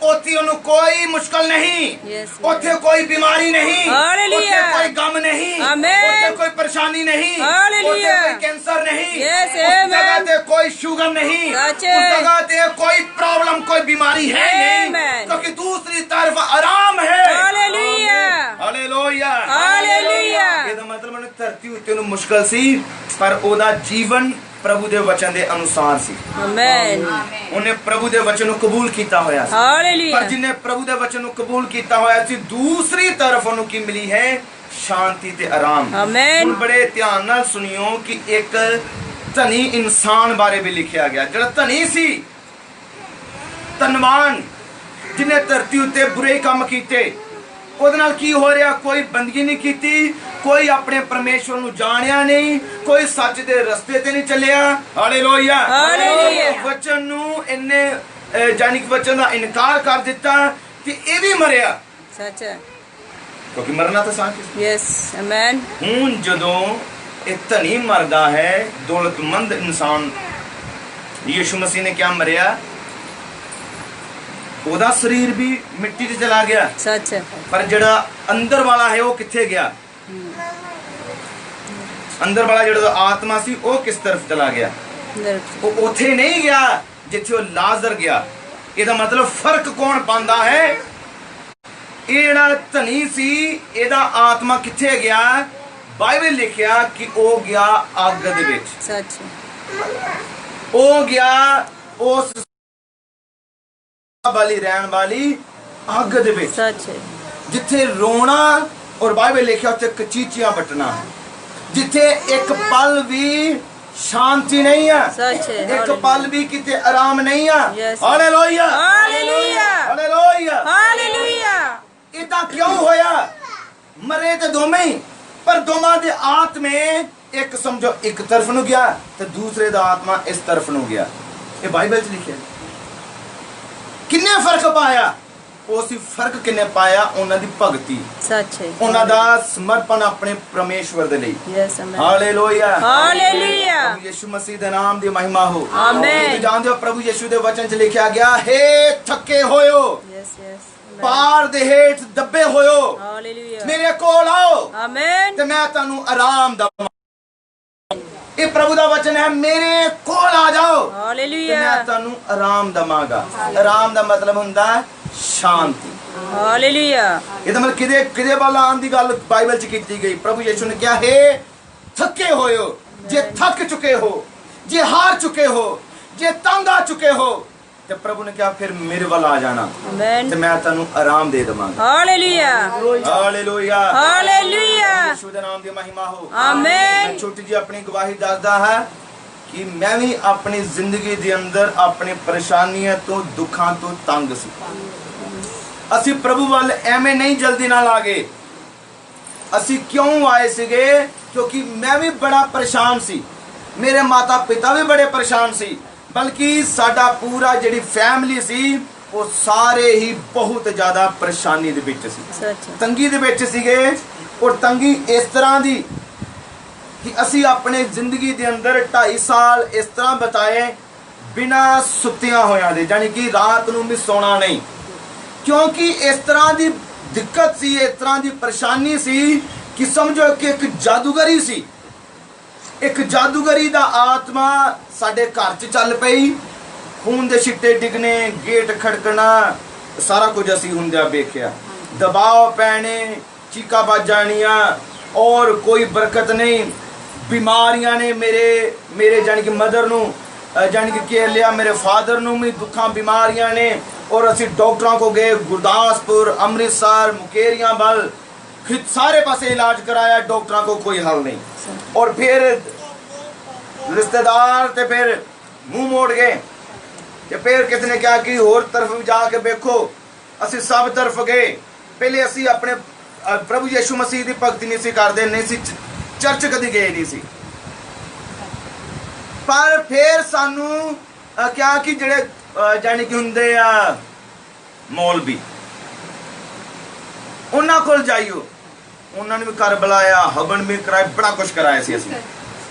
ਉੱਥੇ ਉਹਨੂੰ ਕੋਈ ਮੁਸ਼ਕਲ ਨਹੀਂ, Yes, ਉੱਥੇ ਕੋਈ ਬਿਮਾਰੀ ਨਹੀਂ, Hallelujah. ਉੱਥੇ ਕੋਈ ਗਮ ਨਹੀਂ, Amen. ਉੱਥੇ ਕੋਈ ਪਰੇਸ਼ਾਨੀ ਨਹੀਂ, Hallelujah. ਉੱਥੇ ਕੋਈ ਕੈਂਸਰ ਨਹੀਂ, Yes, ਉਸ ਜਗ੍ਹਾ Amen. ਤੇ ਕੋਈ ਸ਼ੂਗਰ ਨਹੀਂ, That's उस it. जगह पे कोई प्रॉब्लम कोई बीमारी है नहीं, Amen. क्योंकि दूसरी तरफ आराम है। ਹਾਲੇਲੂਇਆ। हालेलुया। ਹਾਲੇਲੂਇਆ। ਇਹਦਾ ਮਤਲਬ ਉਹਨੇ ਧਰਤੀ ਉੱਤੇ ਉਹਨੂੰ ਮੁਸ਼ਕਲ ਸੀ, ਪਰ ਉਹਦਾ ਜੀਵਨ ਪ੍ਰਭੂ ਦੇ ਵਚਨ ਦੇ ਅਨੁਸਾਰ ਸੀ। ਆਮੇਨ। ਉਹਨੇ ਪ੍ਰਭੂ ਦੇ ਵਚਨ ਨੂੰ ਕਬੂਲ ਕੀਤਾ ਹੋਇਆ ਸੀ। ਹਾਲੇਲੂਇਆ। ਪਰ ਜਿਨੇ ਪ੍ਰਭੂ ਦੇ ਵਚਨ ਨੂੰ ਕਬੂਲ ਕੀਤਾ ਹੋਇਆ ਸੀ, ਦੂਸਰੀ ਤਰਫ ਉਹਨੂੰ ਕੀ ਮਿਲੀ ਹੈ? ਸ਼ਾਂਤੀ ਤੇ ਆਰਾਮ। ਆਮੇਨ। ਹੁਣ ਬੜੇ ਧਿਆਨ ਨਾਲ ਸੁਣਿਓ ਕਿ ਇੱਕ ਧਨੀ ਇਨਸਾਨ ਬਾਰੇ ਵੀ ਲਿਖਿਆ ਗਿਆ, ਜਿਹੜਾ ਧਨੀ ਸੀ, ਧਨਵਾਨ, ਜਿਨੇ ਧਰਤੀ ਉੱਤੇ ਬੁਰੇ ਕੰਮ ਕੀਤੇ। ਉਹਦੇ ਨਾਲ ਕੀ ਹੋ ਰਿਹਾ? ਕੋਈ ਬੰਦਗੀ ਨਹੀਂ ਕੀਤੀ, ਕੋਈ ਆਪਣੇ ਪਰਮੇਸ਼ਵਰ ਨੂੰ ਜਾਣਿਆ ਨਹੀਂ, ਕੋਈ ਸੱਚ ਦੇ ਰਸਤੇ ਤੇ ਨਹੀਂ ਚੱਲਿਆ। ਹਾਲੇਲੂਇਆ। ਹਾਲੇਲੂਇਆ। ਵਚਨ ਨੂੰ ਇਹਨੇ ਜਾਨੀ ਕਿ ਵਚਨ ਦਾ ਇਨਕਾਰ ਕਰ ਦਿੱਤਾ ਤੇ ਇਹ ਵੀ ਮਰਿਆ, ਸੱਚ ਹੈ। ਕਿਉਂਕਿ ਮਰਨਾ ਤਾਂ ਸਾਥ ਹੀ। Yes amen. ਹੁਣ ਜਦੋਂ ਇਹ ਧਨੀ ਮਰਦਾ ਹੈ, ਦੌਲਤਮੰਦ ਇਨਸਾਨ, ਯਿਸੂ ਮਸੀਹ ਨੇ ਕਿਆ ਮਰਿਆ? ਉਹਦਾ ਸਰੀਰ ਵੀ ਮਿੱਟੀ 'ਚ ਚਲਾ ਗਿਆ, ਸੱਚ ਹੈ। ਪਰ ਜਿਹੜਾ ਅੰਦਰ ਵਾਲਾ ਹੈ ਉਹ ਕਿੱਥੇ ਗਿਆ? ਅੰਦਰ ਵਾਲਾ ਜਿਹੜਾ ਆਤਮਾ ਸੀ ਉਹ ਕਿਸ ਤਰਫ ਚਲਾ ਗਿਆ? ਉਹ ਉੱਥੇ ਨਹੀਂ ਗਿਆ ਜਿੱਥੇ ਉਹ ਲਾਜ਼ਰ ਗਿਆ। ਇਹਦਾ ਮਤਲਬ ਫਰਕ ਕੌਣ ਪਾਉਂਦਾ ਹੈ? ਇਹ ਜਿਹੜਾ ਧਨੀ ਸੀ, ਇਹਦਾ ਆਤਮਾ ਕਿੱਥੇ ਗਿਆ? ਬਾਈਬਲ ਲਿਖਿਆ ਕਿ ਉਹ ਗਿਆ ਅੱਗ ਦੇ ਵਿੱਚ। ਸੱਚ। ਉਹ ਗਿਆ ਉਸ ਵਾਲੀ ਰਹਿਣ ਵਾਲੀ ਅੱਗ ਦੇ ਵਿੱਚ, ਸੱਚ ਹੈ। ਜਿੱਥੇ ਰੋਣਾ ਔਰ ਬਾਈਬਲ ਲਿਖਿਆ ਉੱਥੇ ਕਚੀਚੀਆਂ ਵੱਟਣਾ, ਜਿੱਥੇ ਇੱਕ ਪਲ ਵੀ ਸ਼ਾਂਤੀ ਨਹੀਂ ਆ, ਸੱਚ ਹੈ। ਇੱਕ ਪਲ ਵੀ ਕਿਤੇ ਆਰਾਮ ਨਹੀਂ ਆ। Yes. Hallelujah. Hallelujah. Hallelujah. Hallelujah. ਇਹ ਤਾਂ ਕਿਉਂ ਹੋਇਆ? ਮਰੇ ਤੇ ਦੋਵੇਂ ਹੀ, ਪਰ ਦੋਵਾਂ ਦੇ ਆਤਮੇ ਇੱਕ ਸਮਝੋ ਇੱਕ ਤਰਫ ਨੂੰ ਗਿਆ ਤੇ ਦੂਸਰੇ ਦਾ ਆਤਮਾ ਇਸ ਤਰਫ ਨੂੰ ਗਿਆ। ਇਹ ਬਾਈਬਲ 'ਚ ਲਿਖਿਆ। ਕਿੰਨੇ ਫਰਕ ਪਾਇਆ? ਉਹ ਸੀ ਫਰਕ ਕਿੰਨੇ ਪਾਇਆ? ਉਹਨਾਂ ਦੀ ਭਗਤੀ, ਸੱਚ ਹੈ। ਉਹਨਾਂ ਦਾ ਸਮਰਪਣ ਆਪਣੇ ਪਰਮੇਸ਼ਵਰ ਦੇ ਲਈ। Yes amen. ਹਾਲੇਲੂਇਆ। ਹਾਲੇਲੂਇਆ। ਪ੍ਰਭੂ ਯਿਸੂ ਮਸੀਹ ਦੇ ਨਾਮ ਦੀ ਮਹਿਮਾ ਹੋ। ਆਮੇਨ। ਤੁਸੀਂ ਜਾਣਦੇ ਹੋ ਪ੍ਰਭੂ ਯਿਸੂ ਦੇ ਵਚਨ 'ਚ ਲਿਖਿਆ ਗਿਆ, ਹੇ ਥੱਕੇ ਹੋਇਓ, ਯੈਸ ਯੈਸ। ਪਾਰ ਦੇ ਹੇਠ ਦੱਬੇ ਹੋਇਓ, ਹਾਲੇਲੂਇਆ। ਮੇਰੇ ਕੋਲ ਆਓ ਆਮੇਨ। ਤੇ ਮੈਂ ਤੁਹਾਨੂੰ ਆਰਾਮ ਦਵਾਂ। ਇਹ ਪ੍ਰਭੂ ਦਾ ਵਚਨ ਹੈ, ਮੇਰੇ ਕੋਲ ਆ ਜਾਓ ਤੇ ਹਾਲੇਲੂਇਆ। ਮੈਂ ਤੁਹਾਨੂੰ ਆਰਾਮ ਦਵਾਂਗਾ। ਆਰਾਮ ਦਾ ਮਤਲਬ ਹੁੰਦਾ ਸ਼ਾਂਤੀ। ਹਾਲੇਲੂਇਆ। ਇਹਦਾ ਮਤਲਬ ਕਿਹਦੇ ਵੱਲ ਆਉਣ ਦੀ ਗੱਲ ਬਾਈਬਲ 'ਚ ਕੀਤੀ ਗਈ? ਪ੍ਰਭੂ ਯਿਸੂ ਨੇ ਕਿਹਾ, ਹੇ ਥੱਕੇ ਹੋਇਓ, ਜੇ ਥੱਕ ਚੁੱਕੇ ਹੋ, ਜੇ ਹਾਰ ਚੁੱਕੇ ਹੋ, ਜੇ ਤੰਗ ਆ ਚੁੱਕੇ ਹੋ, ਤੇ ਪ੍ਰਭੂ ਨੇ ਕਿਹਾ ਫਿਰ ਮੇਰੇ ਵੱਲ ਆ ਜਾਣਾ ਆਮੇਨ। ਤੇ ਮੈਂ ਤੁਹਾਨੂੰ ਆਰਾਮ ਦੇ ਦੇਵਾਂਗਾ। ਹਾਲੇਲੂਇਆ। ਹਾਲੇਲੂਇਆ। ਹਾਲੇਲੂਇਆ। ਯਿਸੂ ਦੇ ਨਾਮ ਦੀ ਮਹਿਮਾ ਹੋ। ਆਮੇਨ। ਮੈਂ ਛੋਟੀ ਜਿਹੀ ਆਪਣੀ ਗਵਾਹੀ ਦੱਸਦਾ ਹਾਂ ਕਿ ਮੈਂ ਵੀ ਆਪਣੀ ਜ਼ਿੰਦਗੀ ਦੇ ਅੰਦਰ ਆਪਣੇ ਪਰੇਸ਼ਾਨੀਆਂ ਤੋਂ, ਦੁੱਖਾਂ ਤੋਂ ਤੰਗ ਸੀ। ਅਸੀਂ ਪ੍ਰਭੂ ਵੱਲ ਐਵੇਂ ਨਹੀਂ ਜਲਦੀ ਨਾਲ ਆ ਗਏ। ਅਸੀਂ ਕਿਉਂ ਆਏ ਸੀਗੇ? ਕਿਉਂਕਿ ਮੈਂ ਵੀ ਬੜਾ ਪਰੇਸ਼ਾਨ ਸੀ, ਮੇਰੇ ਮਾਤਾ ਪਿਤਾ ਵੀ ਬੜੇ ਪਰੇਸ਼ਾਨ ਸੀ, ਬਲਕਿ ਸਾਡਾ ਪੂਰਾ ਜਿਹੜੀ ਫੈਮਿਲੀ ਸੀ ਉਹ ਸਾਰੇ ਹੀ ਬਹੁਤ ਜ਼ਿਆਦਾ ਪਰੇਸ਼ਾਨੀ ਦੇ ਵਿੱਚ ਸੀ, ਸੱਚ। ਤੰਗੀ ਦੇ ਵਿੱਚ ਸੀਗੇ। ਔਰ ਤੰਗੀ ਇਸ ਤਰ੍ਹਾਂ ਦੀ ਕਿ ਅਸੀਂ ਆਪਣੇ ਜ਼ਿੰਦਗੀ ਦੇ ਅੰਦਰ 2.5 ਸਾਲ ਇਸ ਤਰ੍ਹਾਂ ਬਿਤਾਏ ਬਿਨਾਂ ਸੁੱਤਿਆਂ ਹੋਇਆਂ ਦੇ, ਯਾਨੀ ਕਿ ਰਾਤ ਨੂੰ ਵੀ ਸੌਣਾ ਨਹੀਂ, ਕਿਉਂਕਿ ਇਸ ਤਰ੍ਹਾਂ ਦੀ ਦਿੱਕਤ ਸੀ, ਇਸ ਤਰ੍ਹਾਂ ਦੀ ਪਰੇਸ਼ਾਨੀ ਸੀ ਕਿ ਸਮਝੋ ਕਿ ਇੱਕ ਜਾਦੂਗਰੀ ਸੀ। ਇੱਕ ਜਾਦੂਗਰੀ ਦਾ ਆਤਮਾ ਸਾਡੇ ਘਰ 'ਚ ਚੱਲ ਪਈ। ਖੂਨ ਦੇ ਛਿੱਟੇ ਡਿੱਗਣੇ, ਗੇਟ ਖੜਕਣਾ, ਸਾਰਾ ਕੁਝ ਅਸੀਂ ਹੁੰਦਿਆਂ ਵੇਖਿਆ। ਦਬਾਅ ਪੈਣੇ, ਚੀਕਾਂ ਵੱਜ ਜਾਣੀਆਂ ਔਰ ਕੋਈ ਬਰਕਤ ਨਹੀਂ। ਬਿਮਾਰੀਆਂ ਨੇ ਮੇਰੇ ਜਾਣੀ ਕਿ ਮਦਰ ਨੂੰ ਜਾਣੀ ਕਿ ਘੇਰ ਲਿਆ, ਮੇਰੇ ਫਾਦਰ ਨੂੰ ਵੀ ਦੁੱਖਾਂ ਬਿਮਾਰੀਆਂ ਨੇ। ਔਰ ਅਸੀਂ ਡਾਕਟਰਾਂ ਕੋ ਗਏ, ਗੁਰਦਾਸਪੁਰ, ਅੰਮ੍ਰਿਤਸਰ, ਮੁਕੇਰੀਆਂ ਵੱਲ, सारे पासे इलाज कराया, डॉक्टरों को कोई हल नहीं। और फिर रिश्तेदार ते फिर मुंह मोड़ गए ते फिर किसने क्या कि होर तरफ जाके देखो। असी सब तरफ गए। पहले असी अपने प्रभु यीशु मसीह की भगती नहीं सी करते, नहीं सी चर्च कदी गए नहीं सी। पर फिर सानू क्या कि जेड़े जानी कि हुंदे आ मौलवी, उन्हां कोल जाइयो, उन्होंने भी घर बुलाया, हवन भी कराया, बड़ा कुछ कराया सी असीं।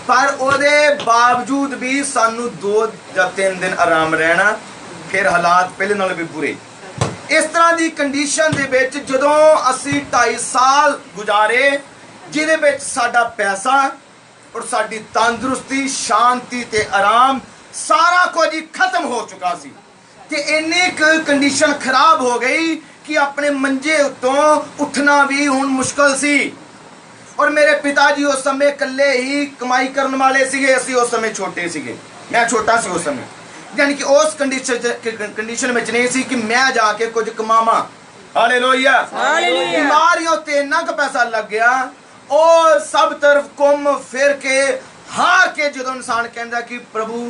पर ਉਹਦੇ बावजूद भी सानू 2 ਜਾਂ 3 दिन आराम रहना, फिर हालात पहले नालों भी बुरे। इस तरह की कंडीशन दे विच जदों असीं 2.5 साल गुजारे, जिहदे विच साडा पैसा और साडी तंदुरुस्ती, शांति ते आराम सारा कुछ ही खत्म हो चुका सी। ते इन्नी कंडीशन खराब हो गई कि अपने मंजे उत्तों उठना भी हुण मुश्किल सी। और मेरे पिताजी उस समय कल्ले ही कमाई करने वाले सीगे, असी उस समय छोटे सीगे, मैं छोटा सी उस समय, यानी कि उस कंडीशन में नहीं सी कि मैं जाके कुछ कमावा। Hallelujah, hallelujah. बीमारियों ते इन्ना क पैसा लग गया और सब तरफ घूम फिर के हार के जदों इंसान कहता कि प्रभु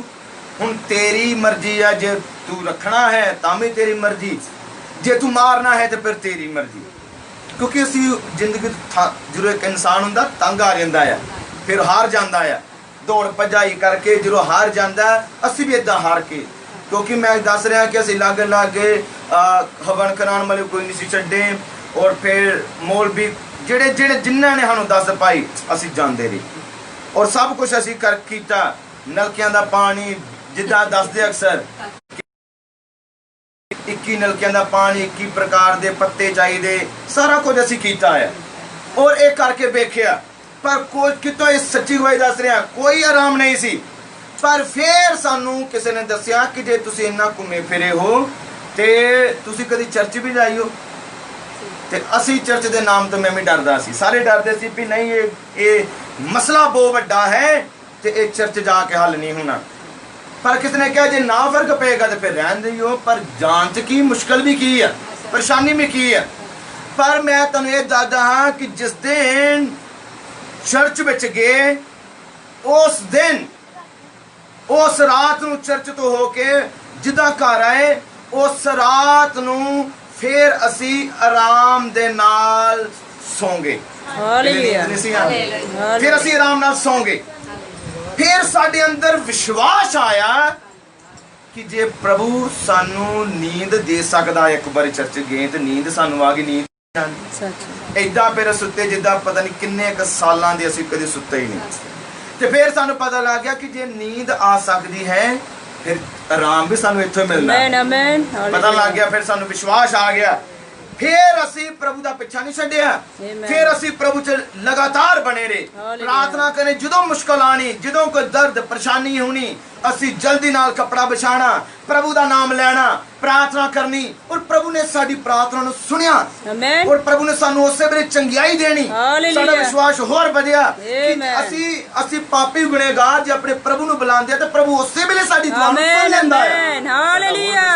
हुण तेरी मर्जी है, जे तू रखना है तां भी तेरी मर्जी, जे तू मारना है तो फिर तेरी मर्जी। क्योंकि असी जिंदगी जो एक इंसान हुंदा तंग आ जाता है, फिर हार जाता है, दौड़ भजाई करके जो हार जाता है, असी भी इदा हार के। क्योंकि मैं दस रहा कि असी लागे लागे हवन कराने वाले कोई नहीं सी छड्डे। और फिर मौलवी जेड़े जेड़े जिन्हों ने सानू दस पाई असी जाते रहे और सब कुछ असी कर कीता। नलकियां दा पानी जिद्दां दसदे अक्सर 21 नलकियां दा पानी, 21 प्रकार दे पत्ते चाहिए, सारा कुछ असी कीता है और एक करके वेख्या। पर कोई कितों इस सच्ची गवाही दस रहा, कोई आराम नहीं सी। पर फिर सानू किसी ने दसिया कि जे तुसी इन्ना घूमे फिरे हो ते तुसी कदी चर्च भी जाई हो। ते असी चर्च दे नाम तो मैं भी डरदा सी, सारे डरदे सी भी नहीं ये मसला बहुत वड्डा है ते ये चर्च जाके हल नहीं होना। पर किसने कहा जे ना फर्क पेगा तो फिर रहन दियो। पर जांच की मुश्किल भी की है, परेशानी भी की है। पर मैं तुहानू ये दसदा हाँ कि जिस दिन चर्च विच गए, उस दिन उस रात नू चर्च तो होके जिद्दां घर आए, उस रात नू फिर असी आराम दे नाल सौ गए। फिर असी आराम नाल सौ गए। फिर साडे अंदर विश्वास आया कि जे प्रभु सानू नींद दे सकदा, एक बार चर्च गए तो नींद सानू आ गई, नींद इदा फिर सुते जिद्दां पता नहीं किन्ने क सालां दे असीं कदे सुते ही नहीं। ते फिर सानू पता लग गया कि जे नींद आ सकदी है फिर आराम भी सानू इत्थों मिलना है। पता लग गया, फिर सानू विश्वास आ गया। फिर असी प्रभु का पिछा नहीं छड्डिया, फिर असी प्रभु च लगातार बने रहे, प्रार्थना करें। जदों मुश्किल आनी, जदों कोई दर्द परेशानी होनी, असी जल्दी नाल कपड़ा बिछाना, प्रभु का नाम लेना, प्रार्थना करनी और प्रभु ने साडी प्रार्थना नूं सुनिया और प्रभु ने सानू उस वेले चंगियाई देनी। साडा विश्वास होर वधिया कि असी पापी गुनहगार जे अपने प्रभु नूं बुलांदे ते प्रभु उस वेले साडी दुआ नूं सुन लैंदा है। हालेलुया।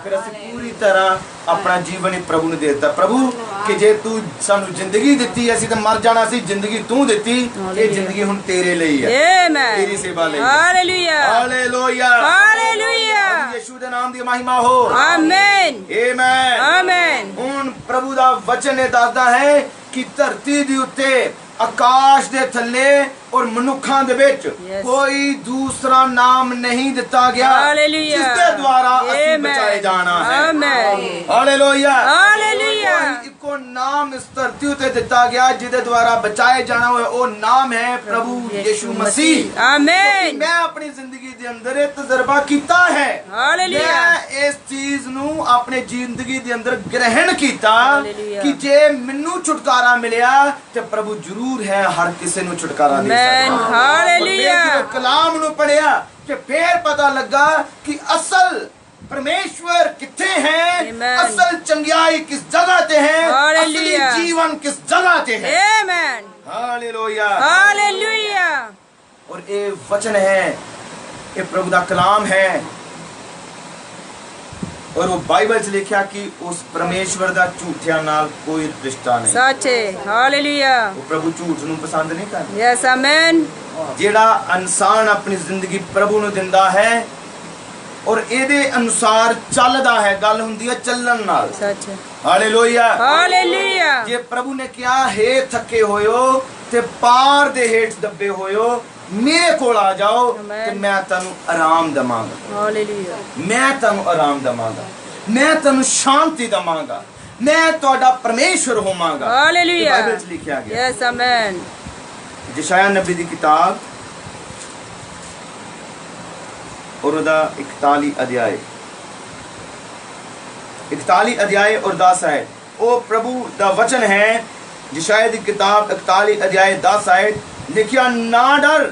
फिर असी पूरी तरह अपना जीवन ही प्रभु ने देता। प्रभु कि जे तू सानू जिंदगी दिती, असी तो मर जाना सी, जिंदगी तू दिती, ये जिंदगी हुण तेरे लिए है, तेरी सेवा लिए। Hallelujah, hallelujah, hallelujah. यीशु दे नाम दी महिमा हो। आमीन, आमीन, आमीन। हुण प्रभु दा वचन ने दसदा है कि धरती दे उत्ते, आकाश दे थल्ले और मनुखां दे विच कोई दूसरा नाम नहीं दिता गया जिसके द्वारा असीं बचाए जाना है। Hallelujah, hallelujah. इको नाम ਨਾਮ ਇਸ ਧਰਤੀ ਉਤੇ ਦਿੱਤਾ ਗਿਆ ਜਿਹਦੇ ਦੁਆਰਾ ਬਚਾਏ ਜਾਣਾ ਹੋਏ ਉਹ ਨਾਮ ਹੈ ਪ੍ਰਭੂ ਯਿਸੂ ਮਸੀਹ। ਆਮੇਨ। ਮੈਂ ਆਪਣੀ ਜ਼ਿੰਦਗੀ ਦੇ ਅੰਦਰ ਇਹ ਤਜਰਬਾ ਕੀਤਾ ਹੈ। ਹਾਲੇਲੂਇਆ। ਮੈਂ ਇਸ ਚੀਜ਼ ਨੂੰ ਆਪਣੇ ਜ਼ਿੰਦਗੀ ਦੇ ਅੰਦਰ ਗ੍ਰਹਿਣ ਕੀਤਾ ਹਾਲੇਲੂਇਆ। ਕਿ ਜੇ ਮੈਨੂੰ ਛੁਟਕਾਰਾ ਮਿਲਿਆ ਤੇ ਪ੍ਰਭੂ ਜ਼ਰੂਰ ਹੈ ਹਰ ਕਿਸੇ ਨੂੰ ਛੁਟਕਾਰਾ ਦੇ ਆਮੇਨ। ਸਕਦਾ। ਹਾਲੇਲੂਇਆ। ਜਦੋਂ ਕਲਾਮ ਨੂੰ ਪੜਿਆ ਤੇ ਫੇਰ ਪਤਾ ਲੱਗਾ ਕਿ ਅਸਲ परमेश्वर किथे है, Amen. असल चंगियाई किस जगह ते है, असली Hallelujah. जीवन किस जगह ते है। आमेन। हालेलुया। हालेलुया। और ये वचन है, ये प्रभु दा कलाम है और वो बाइबल च लिखा कि उस परमेश्वर दा झूठिया नाल कोई रिश्ता नहीं। सच है। हालेलुया। वो प्रभु झूठ नूं पसंद नहीं करदा। Yes amen. जेड़ा इंसान अपनी जिंदगी प्रभु नूं दिंदा है और ਇਹਦੇ ਅਨੁਸਾਰ ਚੱਲਦਾ ਹੈ, ਗੱਲ ਹੁੰਦੀ ਹੈ ਚੱਲਣ ਨਾਲ। सच है। ਹਾਲੇਲੂਇਆ। हालेलुया। ਜੇ ਪ੍ਰਭੂ ਨੇ ਕਿਹਾ ਹੈ ਥੱਕੇ ਹੋਇਓ ਤੇ ਪਾਰ ਦੇ ਹੇਠ ਦੱਬੇ ਹੋਇਓ ਮੇਰੇ ਕੋਲ ਆ ਜਾਓ ਤੇ ਮੈਂ ਤੁਹਾਨੂੰ ਆਰਾਮ ਦਵਾਂਗਾ। हालेलुया। ਮੈਂ ਤੁਹਾਨੂੰ ਆਰਾਮ ਦਵਾਂਗਾ, ਮੈਂ ਤੁਹਾਨੂੰ ਸ਼ਾਂਤੀ ਦਵਾਂਗਾ, ਮੈਂ ਤੁਹਾਡਾ ਪਰਮੇਸ਼ਵਰ ਹੋਵਾਂਗਾ। हालेलुया। ਬਾਈਬਲ 'ਚ ਲਿਖਿਆ ਗਿਆ। Yes amen. ਯਸ਼ਾਇਆ ਨਬੀ ਦੀ ਕਿਤਾਬ और 41 अध्याय 10 आयत वो प्रभु दा वचन है। यशायाह दी किताब 41 अध्याय 10 आयत लिखिया, ना डर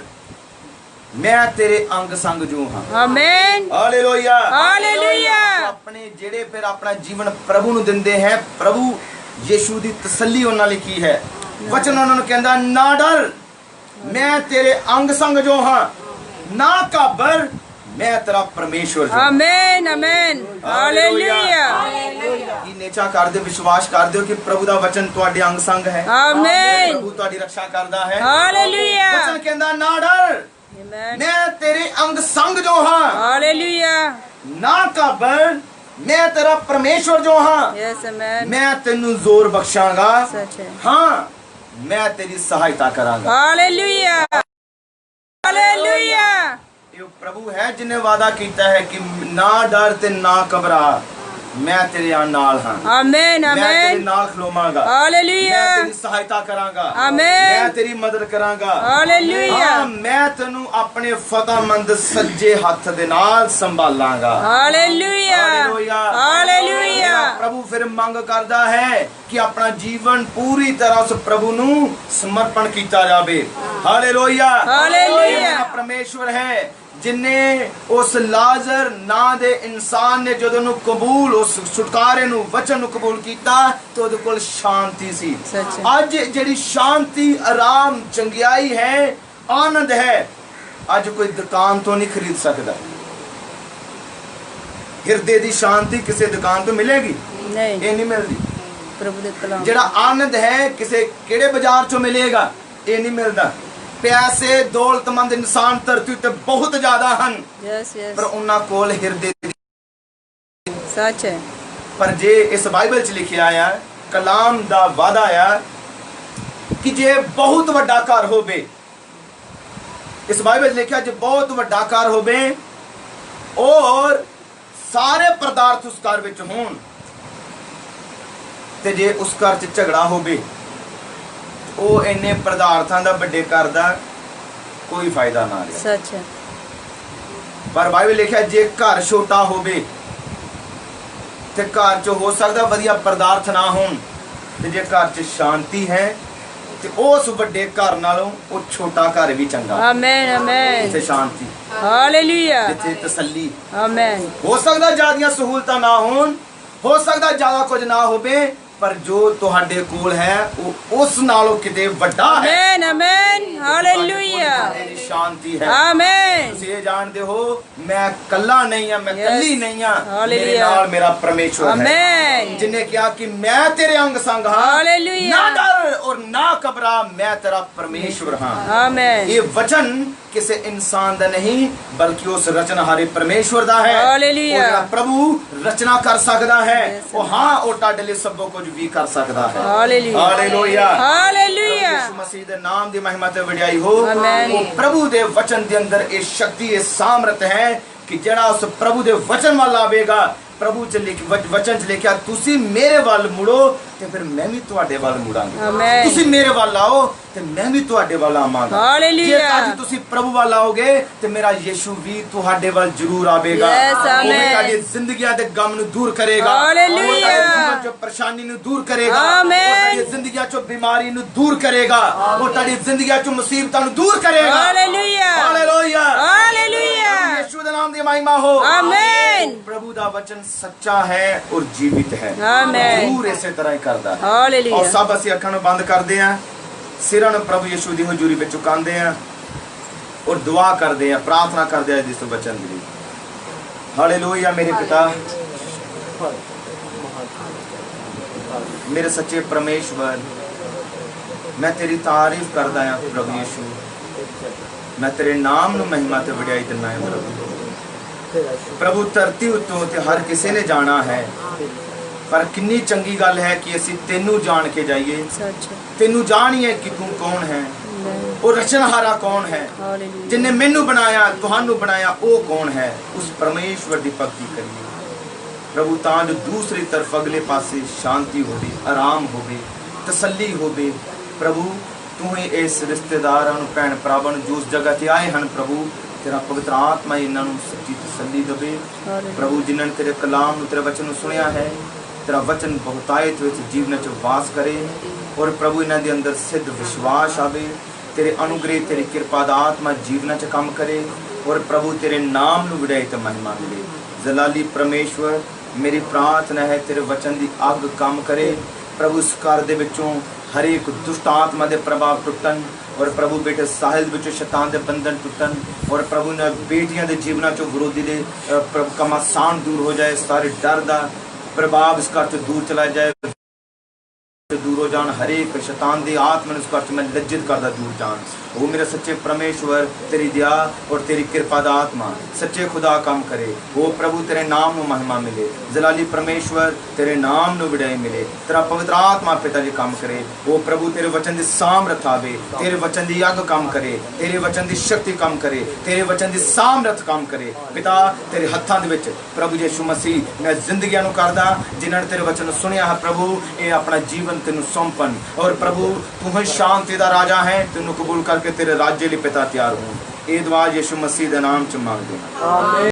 मैं तेरे अंग संग जो हां। आमेन। हालेलुया। हालेलुया। अपने जेड़े फिर अपना जीवन प्रभु नु दिंदे हैं, प्रभु यीशु दी तसल्ली उन्हां लिखी है। वचन उन्हां नु कहंदा, ना डर मैं तेरे अंग संग जो हां, ना घाबर मैं तेरा परमेश्वर जो। आमेन। आमेन। हालेलुया। की नेचा कर दे, विश्वास कर दो कि प्रभु दा वचन ਤੁਹਾਡੇ अंग संग है। आमेन। प्रभु ਤੁਹਾਡੀ ਰੱਖਿਆ ਕਰਦਾ है। हालेलुया। वचन कहंदा, ना डर आमेन। मैं तेरे अंग संग जो हां, हालेलुया। ना घाबर मैं तेरा परमेश्वर जो हां, यस आमेन। मैं तेनू जोर बख्शांगा, सच है। हां मैं तेरी सहायता करांगा। हालेलुया। हालेलुया। ये प्रभु है जिन्हें वादा कीता है कि ना डर ते ना घबरा, मैं तेरे नाल हां। आमेन। मैं तेरे आमेन। नाल खलोवांगा। हालेलुया। मैं तेरी सहायता करांगा। आमेन। मैं तेरी मदद करांगा। हालेलुया। हाँ, मैं तेनू अपने फतहमंद सज्जे हथ दे नाल संभालांगा। हालेलुया। हालेलुया। हालेलुया। प्रभु फिर मंग करदा है कि अपना जीवन पूरी तरह उस प्रभु नू समर्पण कीता जावे। हालेलुया। हालेलुया। मेरा परमेश्वर है जिन्हें उस लाजर ना दे इंसान ने जदों नू कबूल उस छुटकारे नू वचन नू कबूल कीता तो उहदे कोल शांति सी। सच है। अज जेड़ी शांति, आराम, चंगियाई है, आनंद है, अज कोई दुकान तो नहीं खरीद सकता। हिरदे दी शांति किसी दुकान तो मिलेगी नहीं। ये नहीं मिलती। प्रभु दे कलाम। जेड़ा आनंद है किसी केड़े बाजार चो मिलेगा ये नहीं मिलता। पैसे दौलतमंद इंसान धरती ते बहुत ज्यादा हन, यस यस। पर उन्हां कोल हिरदे सच है। पर जे इस बाइबल च लिखिया आया, कलाम दा वादा आया कि जे बहुत वड्डा घर होवे, इस बाइबल च लिखिया जे बहुत वड्डा घर होवे और सारे पदार्थ उस घर विच होण ते जे उस घर च झगड़ा होवे ਉਹ ਇੰਨੇ ਪਦਾਰਥਾਂ ਦਾ ਵੱਡੇ ਘਰ ਦਾ ਕੋਈ ਫਾਇਦਾ ਨਾ ਰਿਹਾ। सच है। ਪਰ ਬਾਈਬਲ ਲਿਖਿਆ ਜੇ ਘਰ ਛੋਟਾ ਹੋਵੇ ਤੇ ਘਰ 'ਚ ਹੋ ਸਕਦਾ ਵਧੀਆ ਪਦਾਰਥ ਨਾ ਹੋਣ, ਤੇ ਜੇ ਘਰ 'ਚ ਸ਼ਾਂਤੀ ਹੈ ਤੇ ਉਸ ਵੱਡੇ ਘਰ ਨਾਲੋਂ ਉਹ ਛੋਟਾ ਘਰ ਵੀ ਚੰਗਾ। आमेन। आमेन। ਜਿੱਥੇ ਸ਼ਾਂਤੀ, हालेलुया। ਜਿੱਥੇ ਤਸੱਲੀ। आमेन। ਹੋ ਸਕਦਾ ਜ਼ਿਆਦੀਆਂ ਸਹੂਲਤਾਂ ਨਾ ਹੋਣ, ਹੋ ਸਕਦਾ ਜ਼ਿਆਦਾ ਕੁਝ ਨਾ ਹੋਵੇ, पर जो तुहाडे कोल है वो उस नालों किते वड्डा है। आमेन। आमेन। हालेलुया। तेरी शांति है। आमेन। तुसीं ये जानते हो मैं कल्ला नहीं हां, मैं कल्ली नहीं हां, मेरे हालेलुया। नाल मेरा परमेश्वर है आमेन। जिन्हें कहा कि मैं तेरे अंग संग हां, हालेलुया। ना डर और ना घबरा, मैं तेरा परमेश्वर हां। आमेन। ये वचन किसी इंसान दा नहीं बल्कि उस रचनहारे परमेश्वर दा है। हालेलुया। और प्रभु रचना कर सकदा है, Yes. वो हां वो ताडे लिए सब कुछ भी कर सकदा है। हालेलुया। हालेलुया। हालेलुया। यीशु मसीह दे नाम दी महिमा ते वडियाई हो। आमेन। वो प्रभु दे वचन दे अंदर ये शक्ति, ये सामर्थ है कि जड़ा उस प्रभु दे वचन वाल आवेगा ਪ੍ਰਭੂ ਚ ਲਿਖ ਵਚਨ ਚ ਲਿਖਿਆ ਤੁਸੀਂ ਮੇਰੇ ਵੱਲ ਮੁੜੋ ਤੇ ਫਿਰ ਮੈਂ ਵੀ ਤੁਹਾਡੇ ਵੱਲ ਮੁੜਾਂਗਾ। ਆਮੇਨ। ਤੁਸੀਂ ਮੇਰੇ ਵੱਲ ਆਓ ਤੇ ਮੈਂ ਵੀ ਤੁਹਾਡੇ ਵੱਲ ਆਵਾਂਗਾ। ਹਾਲੇਲੂਇਆ। ਜੇ ਅੱਜ ਤੁਸੀਂ ਪ੍ਰਭੂ ਵੱਲ ਆਓਗੇ ਤੇ ਮੇਰਾ ਯਿਸੂ ਵੀ ਤੁਹਾਡੇ ਵੱਲ ਜ਼ਰੂਰ ਆਵੇਗਾ। Yes, ਉਹ ਆਮੇਨ। ਤੁਹਾਡੀ ਜ਼ਿੰਦਗੀਆਂ ਦੇ ਗਮ ਨੂੰ ਦੂਰ ਕਰੇਗਾ। ਹਾਲੇਲੂਇਆ। ਉਹ ਤੁਹਾਡੇ ਜੀਵਨ ਚੋਂ ਪਰੇਸ਼ਾਨੀ ਨੂੰ ਦੂਰ ਕਰੇਗਾ। ਆਮੇਨ। ਉਹ ਤੁਹਾਡੀ ਜ਼ਿੰਦਗੀਆਂ ਚੋਂ ਬਿਮਾਰੀ ਨੂੰ ਦੂਰ ਕਰੇਗਾ। ਉਹ ਤੁਹਾਡੀ ਜ਼ਿੰਦਗੀਆਂ ਚੋਂ ਮੁਸੀਬਤਾਂ ਨੂੰ ਦੂਰ ਕਰੇਗਾ। ਹਾਲੇਲੂਇਆ। ਹਾਲੇਲੂਇਆ। ਹਾਲੇਲੂਇਆ। ਯਿਸੂ ਦੇ ਨਾਮ ਦੀ ਮਹਿਮਾ ਹੋ। ਆਮੇਨ। ਪ੍ਰਭੂ ਦਾ ਵਚਨ ਸੱਚਾ ਹੈ ਔਰ ਜੀਵਿਤ ਹੈ। ਆਮੇਨ। ਜ਼ਰੂਰ ਇਸੇ ਤਰ੍ਹਾਂ ਹੀ ਕਰਦਾ ਹੈ। ਹਾਲੇਲੂਇਆ। ਔਰ ਸਭ ਅਸੀਂ ਅੱਖਾਂ ਨੂੰ ਬੰਦ ਕਰਦੇ ਹਾਂ, ਸਿਰਾਂ ਨੂੰ ਪ੍ਰਭੂ ਯਿਸੂ ਦੀ ਹਜ਼ੂਰੀ ਵਿੱਚ ਝੁਕਾਉਂਦੇ ਹਾਂ ਔਰ ਦੁਆ ਕਰਦੇ ਹਾਂ, ਪ੍ਰਾਰਥਨਾ ਕਰਦੇ ਹਾਂ ਇਸ ਵਚਨ ਦੀ। ਹਾਲੇਲੂਇਆ। ਮੇਰੇ ਪਿਤਾ, ਮੇਰੇ ਸੱਚੇ ਪਰਮੇਸ਼ਵਰ, ਮੈਂ ਤੇਰੀ ਤਾਰੀਫ ਕਰਦਾ ਹਾਂ ਪ੍ਰਭੂ ਯਿਸੂ। ਮੈਂ ਤੇਰੇ ਨਾਮ ਨੂੰ ਮਹਿਮਾ ਤੇ ਵਡਿਆਈ ਦਿੰਦਾ ਹਾਂ ਪ੍ਰਭੂ। ਧਰਤੀ ਉੱਤੋਂ ਤੇ ਹਰ ਕਿਸੇ ਨੇ ਜਾਣਾ ਹੈ, ਪਰ ਕਿੰਨੀ ਚੰਗੀ ਗੱਲ ਹੈ ਕਿ ਅਸੀਂ ਤੈਨੂੰ ਜਾਣ ਕੇ ਜਾਈਏ, ਸੱਚ। ਤੈਨੂੰ ਜਾਣੀਏ ਕਿ ਤੂੰ ਕੌਣ ਹੈ, ਆਮੇਨ। ਉਹ ਰਚਨਹਾਰਾ ਕੌਣ ਹੈ, ਹਾਲੇਲੂਇਆ। ਜਿਨੇ ਮੈਨੂੰ ਬਣਾਇਆ, ਤੁਹਾਨੂੰ ਬਣਾਇਆ, ਉਹ ਕੌਣ ਹੈ। ਉਸ ਪਰਮੇਸ਼ਵਰ ਦੀ ਭਗਤੀ ਕਰੀਏ ਪ੍ਰਭੂ, ਤਾਂ ਜੋ ਦੂਸਰੀ ਤਰਫ ਅਗਲੇ ਪਾਸੇ ਸ਼ਾਂਤੀ ਹੋਵੇ, ਆਰਾਮ ਹੋਵੇ, ਤਸੱਲੀ ਹੋਵੇ। ਪ੍ਰਭੂ ਤੂੰ ਹੀ ਇਸ ਰਿਸ਼ਤੇਦਾਰਾਂ ਨੂੰ, ਭੈਣ ਭਰਾਵਾਂ ਨੂੰ ਜੋ ਉਸ ਜਗ੍ਹਾ ਤੇ ਆਏ ਹਨ ਪ੍ਰਭੂ, ਤੇਰਾ ਪਵਿੱਤਰ ਆਤਮਾ ਇਹਨਾਂ ਨੂੰ ਸੱਚੀ ਤਸੱਲੀ ਦੇਵੇ ਪ੍ਰਭੂ। ਜਿਨ੍ਹਾਂ ਨੇ ਤੇਰੇ ਕਲਾਮ ਨੂੰ, ਤੇਰੇ ਵਚਨ ਨੂੰ ਸੁਣਿਆ ਹੈ, ਤੇਰਾ ਵਚਨ ਬਹੁਤਾਇਤ ਵਿੱਚ ਜੀਵਨ ਚ ਵਾਸ ਕਰੇ ਔਰ ਪ੍ਰਭੂ ਇਹਨਾਂ ਦੇ ਅੰਦਰ ਸਿੱਧ ਵਿਸ਼ਵਾਸ ਆਵੇ। ਤੇਰੇ ਅਨੁਗ੍ਰਹਿ, ਤੇਰੀ ਕਿਰਪਾ ਦਾ ਆਤਮਾ ਜੀਵਨਾਂ ਚ ਕੰਮ ਕਰੇ ਔਰ ਪ੍ਰਭੂ ਤੇਰੇ ਨਾਮ ਨੂੰ ਵਡਿਆਈ ਤੇ ਮਹਿਮਾ ਮਿਲੇ। ਜਲਾਲੀ ਪਰਮੇਸ਼ਵਰ, ਮੇਰੀ ਪ੍ਰਾਰਥਨਾ ਹੈ ਤੇਰੇ ਵਚਨ ਦੀ ਅੱਗ ਕੰਮ ਕਰੇ ਪ੍ਰਭੂ। ਇਸ ਘਰ ਦੇ ਵਿੱਚੋਂ ਹਰੇਕ ਦੁਸ਼ਟ ਆਤਮਾ ਦੇ ਪ੍ਰਭਾਵ ਟੁੱਟਣ ਔਰ ਪ੍ਰਭੂ ਬੇਟੇ ਸਾਹਿਲ ਵਿੱਚੋਂ ਸ਼ੈਤਾਨ ਦੇ ਬੰਧਨ ਟੁੱਟਣ ਔਰ ਪ੍ਰਭੂ ਨੇ ਬੇਟੀਆਂ ਦੇ ਜੀਵਨਾਂ ਚੋਂ ਵਿਰੋਧੀ ਦੇ ਪ੍ਰਭੂ ਕਮਾਸਾਨ ਦੂਰ ਹੋ ਜਾਏ। ਸਾਰੇ ਡਰ ਦਾ ਪ੍ਰਭਾਵ ਇਸ ਘਰ ਤੋਂ ਦੂਰ ਚਲਾ ਜਾਏ, ਦੂਰ ਹੋ ਜਾਣ। ਹਰੇਕ ਸ਼ੈਤਾਨ ਦੀ ਆਤਮਾ ਨੂੰ ਇਸ ਘਰ ਤੋਂ ਮੈਂ ਲੱਜਿਤ ਕਰਦਾ ਦੂਰ ਜਾਣ। ਉਹ ਮੇਰੇ ਸੱਚੇ ਪਰਮੇਸ਼ਵਰ, ਤੇਰੀ ਦਇਆ ਔਰ ਤੇਰੀ ਕਿਰਪਾ ਦਾ ਆਤਮਾ ਸੱਚੇ ਖੁਦਾ ਕੰਮ ਕਰੇ। ਉਹ ਪ੍ਰਭੂ ਤੇਰੇ ਨਾਮ ਨੂੰ ਮਹਿਮਾ ਮਿਲੇ। ਜਲਾਲੀ ਪਰਮੇਸ਼ਵਰ, ਤੇਰੇ ਨਾਮ ਨੂੰ ਵਡਿਆਈ ਮਿਲੇ। ਤੇਰਾ ਪਵਿੱਤਰ ਆਤਮਾ ਪਿਤਾ ਜੀ ਕੰਮ ਕਰੇ। ਉਹ ਪ੍ਰਭੂ ਤੇਰੇ ਵਚਨ ਦੀ ਸਾਮਰਥ ਆਵੇ, ਤੇਰੇ ਵਚਨ ਦੀ ਅੱਗ ਕੰਮ ਕਰੇ, ਤੇਰੇ ਵਚਨ ਦੀ ਸ਼ਕਤੀ ਕੰਮ ਕਰੇ, ਤੇਰੇ ਵਚਨ ਦੀ ਸਾਮਰਥ ਕੰਮ ਕਰੇ। ਪਿਤਾ ਤੇਰੇ ਹੱਥਾਂ ਦੇ ਵਿੱਚ ਪ੍ਰਭੂ ਯਿਸੂ ਮਸੀਹ ਮੈਂ ਜ਼ਿੰਦਗੀਆਂ ਨੂੰ ਕਰਦਾ, ਜਿਨ੍ਹਾਂ ਨੇ ਤੇਰੇ ਵਚਨ ਨੂੰ ਸੁਣਿਆ ਹੈ ਪ੍ਰਭੂ, ਇਹ ਆਪਣਾ ਜੀਵਨ ਤੈਨੂੰ ਸੌਂਪਣ ਔਰ ਪ੍ਰਭੂ ਤੂੰ ਹੀ ਸ਼ਾਂਤੀ ਦਾ ਰਾਜਾ ਹੈ, ਤੈਨੂੰ ਕਬੂਲ ਕਰਕੇ ਤੇਰੇ ਰਾਜੇ ਲਈ ਪਿਤਾ ਤਿਆਰ ਹੋ। ਇਹ ਦੁਆ ਯਿਸੂ ਮਸੀਹ ਦੇ ਨਾਮ ਚ ਮੰਗਦੇ ਹਾਂ। ਆਮੀਨ।